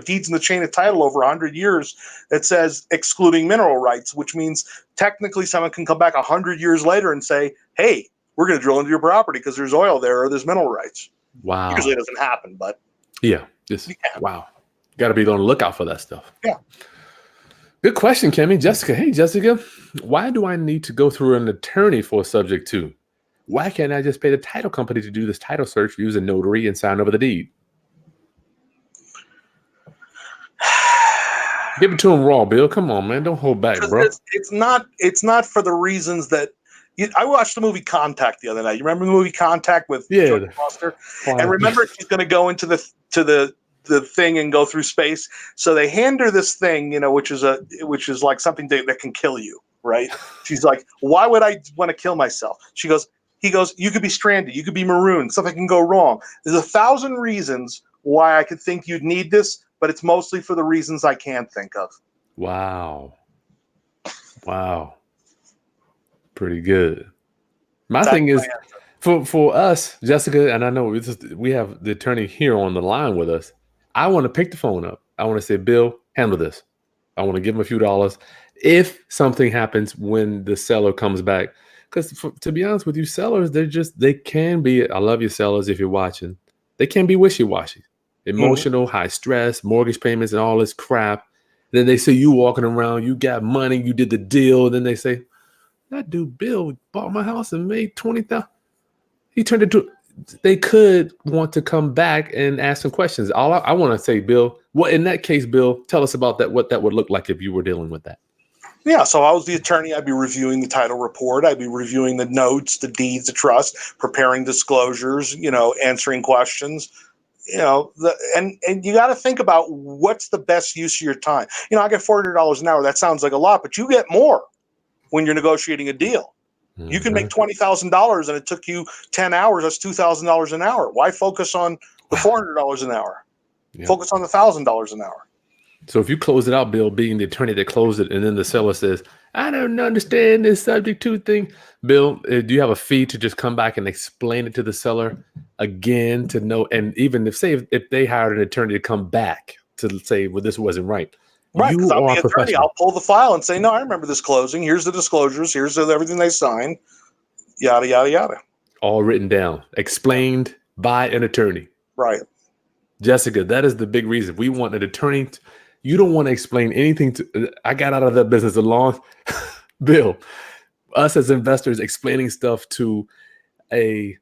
deeds in the chain of title over 100 years that says excluding mineral rights, which means technically someone can come back 100 years later and say, hey, we're going to drill into your property because there's oil there or there's mineral rights. Wow. Usually it doesn't happen, but yeah, wow. Got to be on the lookout for that stuff. Yeah. Good question, Kimmy. Jessica. Hey, Jessica. Why do I need to go through an attorney for a subject to? Why can't I just pay the title company to do this title search, use a notary, and sign over the deed? Give it to him raw, Bill. Come on, man. Don't hold back, bro. It's not for the reasons that I watched the movie Contact the other night. You remember the movie Contact with Jodie Foster? And remember, she's going to go into the thing and go through space. So they hand her this thing, which is like something that can kill you, right? She's like, why would I want to kill myself? He goes, you could be stranded, you could be marooned, something can go wrong. There's 1,000 reasons why I could think you'd need this, but it's mostly for the reasons I can't think of. Wow. Pretty good. That's thing is, for us, Jessica, and I know we have the attorney here on the line with us. I want to pick the phone up. I want to say, Bill, handle this. I want to give him a few dollars if something happens when the seller comes back. Because to be honest with you, sellers, they can be, I love you sellers if you're watching, they can be wishy-washy. Emotional, high stress, mortgage payments, and all this crap. Then they see you walking around, you got money, you did the deal. Then they say, that dude Bill bought my house and made $20,000. He turned it to. They could want to come back and ask some questions. All I want to say, Bill, in that case, Bill, tell us about that. What that would look like if you were dealing with that. Yeah, so I was the attorney. I'd be reviewing the title report. I'd be reviewing the notes, the deeds, the trust, preparing disclosures. Answering questions. And you got to think about what's the best use of your time. I get $400 an hour. That sounds like a lot, but you get more when you're negotiating a deal. Mm-hmm. You can make $20,000 and it took you 10 hours. That's $2,000 an hour. Why focus on the $400 an hour? Yeah. Focus on the $1,000 an hour. So if you close it out, Bill, being the attorney that closed it, and then the seller says, I don't understand this subject to thing. Bill, do you have a fee to just come back and explain it to the seller again to know? And even if they hired an attorney to come back to say, well, this wasn't right. Right, because I'm the attorney. I'll pull the file and say, no, I remember this closing. Here's the disclosures. Here's everything they signed. Yada, yada, yada. All written down, explained by an attorney. Right. Jessica, that is the big reason. We want an attorney. You don't want to explain anything to. I got out of that business a long. Bill, us as investors explaining stuff to I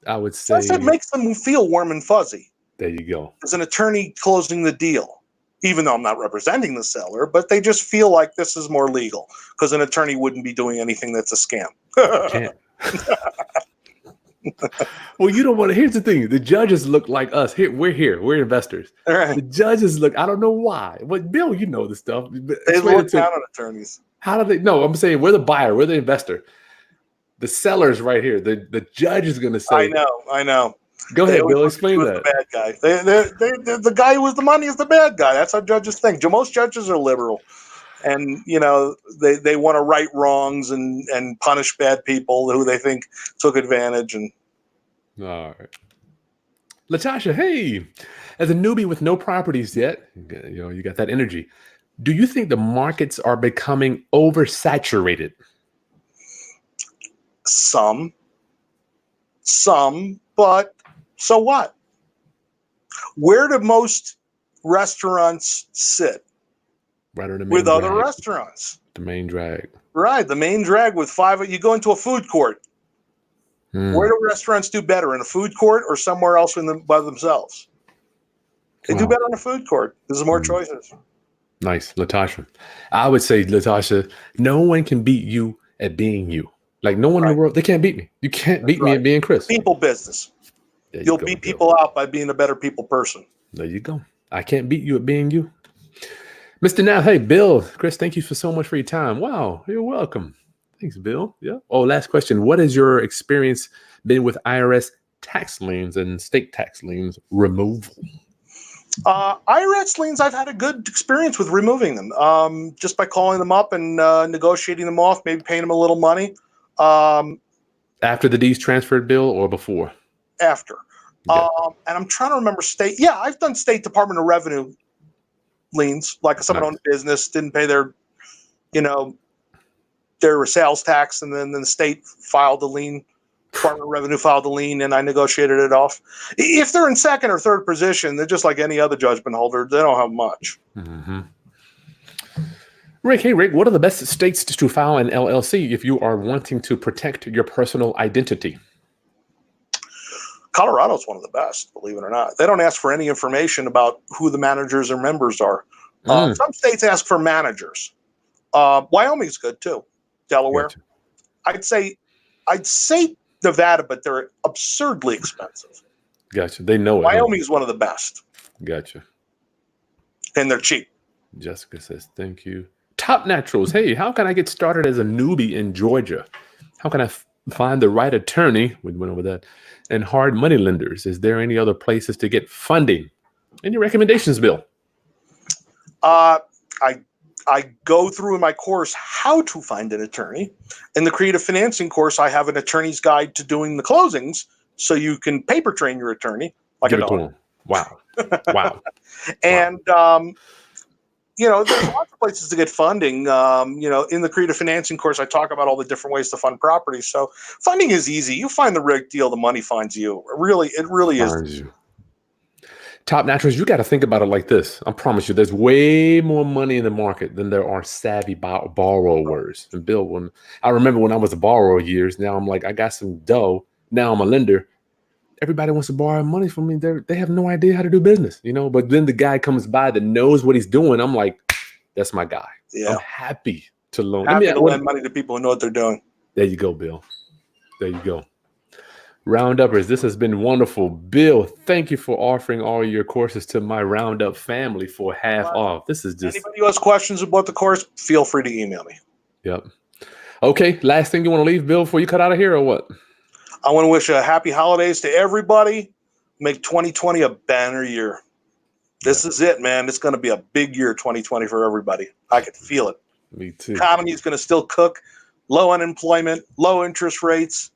would Plus, say, it makes them feel warm and fuzzy. there you go. As an attorney closing the deal, even though I'm not representing the seller, but they just feel like this is more legal because an attorney wouldn't be doing anything that's a scam. Can't. Well, you don't want to. Here's the thing: the judges look like us. We're investors. All right. The judges look. I don't know why, but Bill, you know the stuff. They Explain look it to- down on attorneys. How do they? No, I'm saying we're the buyer. We're the investor. The seller's right here. The judge is going to say. I know. Go They ahead, always Bill. look at Explain you as that. the bad guy. The guy who has the money is the bad guy. That's how judges think. Most judges are liberal, and they want to right wrongs and punish bad people who they think took advantage. And All right. Latasha, hey, as a newbie with no properties yet, you got that energy. Do you think the markets are becoming oversaturated? some, but so what? Where do most restaurants sit? Right on the main With other drag. restaurants. The main drag. Right, the main drag with five. You go into a food court. Where do restaurants do better, in a food court or somewhere else by themselves? They do better in a food court. There's more choices. Nice, Latasha. I would say, Latasha, no one can beat you at being you. Like no one in the world, they can't beat me. You can't beat me at being Chris. People business. You'll beat people out by being a better people person. There you go. I can't beat you at being you. Mr. Now, hey, Bill, Chris, thank you so much for your time. Wow, you're welcome. Thanks, Bill. Yeah. Oh, last question. What has your experience been with IRS tax liens and state tax liens removal? IRS liens, I've had a good experience with removing them, just by calling them up and negotiating them off, maybe paying them a little money. After the deeds transferred, Bill, or before? After. Yeah. And I'm trying to remember state. Yeah, I've done State Department of Revenue liens, like someone owned a business, didn't pay their sales tax, and then the state filed a lien. Department of Revenue filed a lien, and I negotiated it off. If they're in second or third position, they're just like any other judgment holder. They don't have much. Mm-hmm. Rick, hey, Rick, what are the best states to file an LLC if you are wanting to protect your personal identity? Colorado's one of the best, believe it or not. They don't ask for any information about who the managers or members are. Some states ask for managers. Wyoming's good too. Delaware. Gotcha. I'd say Nevada, but they're absurdly expensive. Gotcha. They know it. Wyoming's one of the best. Gotcha. And they're cheap. Jessica says, thank you. Top Naturals. Hey, how can I get started as a newbie in Georgia? How can I find the right attorney? We went over that. And hard money lenders. Is there any other places to get funding? Any recommendations, Bill? I go through in my course how to find an attorney. In the creative financing course, I have an attorney's guide to doing the closings, so you can paper train your attorney like a dog. Wow. Wow. And there's lots of places to get funding. In the creative financing course, I talk about all the different ways to fund properties. So funding is easy. You find the right deal, the money finds you. It really is. You. Top Naturals, you got to think about it like this. I promise you, there's way more money in the market than there are savvy borrowers. And Bill, I remember when I was a borrower years, now I'm like, I got some dough. Now I'm a lender. Everybody wants to borrow money from me. They have no idea how to do business, But then the guy comes by that knows what he's doing. I'm like, that's my guy. Yeah. I'm happy to loan. Lend money to people who know what they're doing. There you go, Bill. There you go. Rounduppers, this has been wonderful. Bill, thank you for offering all your courses to my Roundup family for half off. This is just... Anybody who has questions about the course, feel free to email me. Yep. Okay, last thing you want to leave, Bill, before you cut out of here, or what? I want to wish a happy holidays to everybody. Make 2020 a banner year. This is it, man. It's going to be a big year, 2020, for everybody. I can feel it. Me too. Economy is going to still cook. Low unemployment, low interest rates.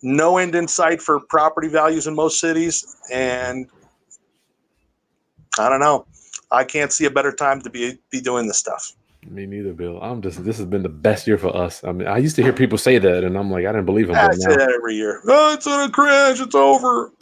No end in sight for property values in most cities. And I don't know. I can't see a better time to be doing this stuff. Me neither, Bill. This has been the best year for us. I mean, I used to hear people say that, and I'm like, I didn't believe them. I say that every year. Oh, it's on a crash. It's over.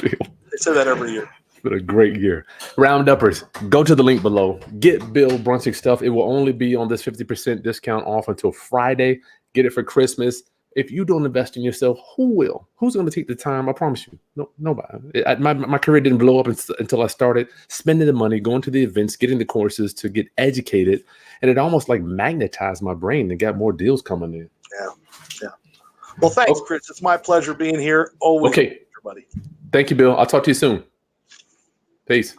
Bill. They say that every year. been a great year. Rounduppers, go to the link below. Get Bill Bronchick stuff. It will only be on this 50% discount off until Friday. Get it for Christmas. If you don't invest in yourself, who will? Who's going to take the time? I promise you. No, nobody. My career didn't blow up until I started spending the money, going to the events, getting the courses to get educated. And it almost like magnetized my brain and got more deals coming in. Yeah. Yeah. Well, thanks, Chris. It's my pleasure being here. Always. Okay. Buddy. Thank you, Bill. I'll talk to you soon. Peace.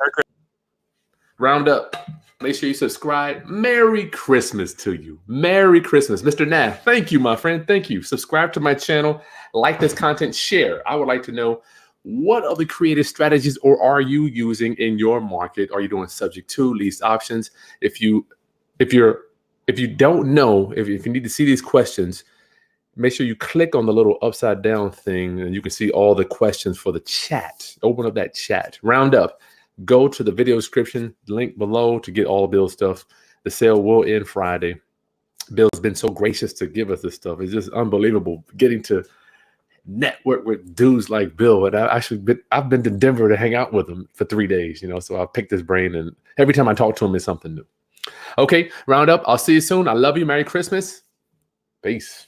Roundup. Make sure you subscribe. Merry Christmas to you. Merry Christmas. Mr. Nath, thank you, my friend. Thank you. Subscribe to my channel. Like this content. Share. I would like to know, what other creative strategies or are you using in your market? Are you doing subject to lease options? If you don't know, if you need to see these questions, make sure you click on the little upside down thing and you can see all the questions for the chat. Open up that chat. Roundup. Go to the video description link below to get all Bill's stuff. The sale will end Friday. Bill's been so gracious to give us this stuff. It's just unbelievable getting to network with dudes like Bill. And I've been to Denver to hang out with him for 3 days, so I picked his brain, and every time I talk to him, it's something new. Okay, Roundup. I'll see you soon. I love you. Merry Christmas. Peace.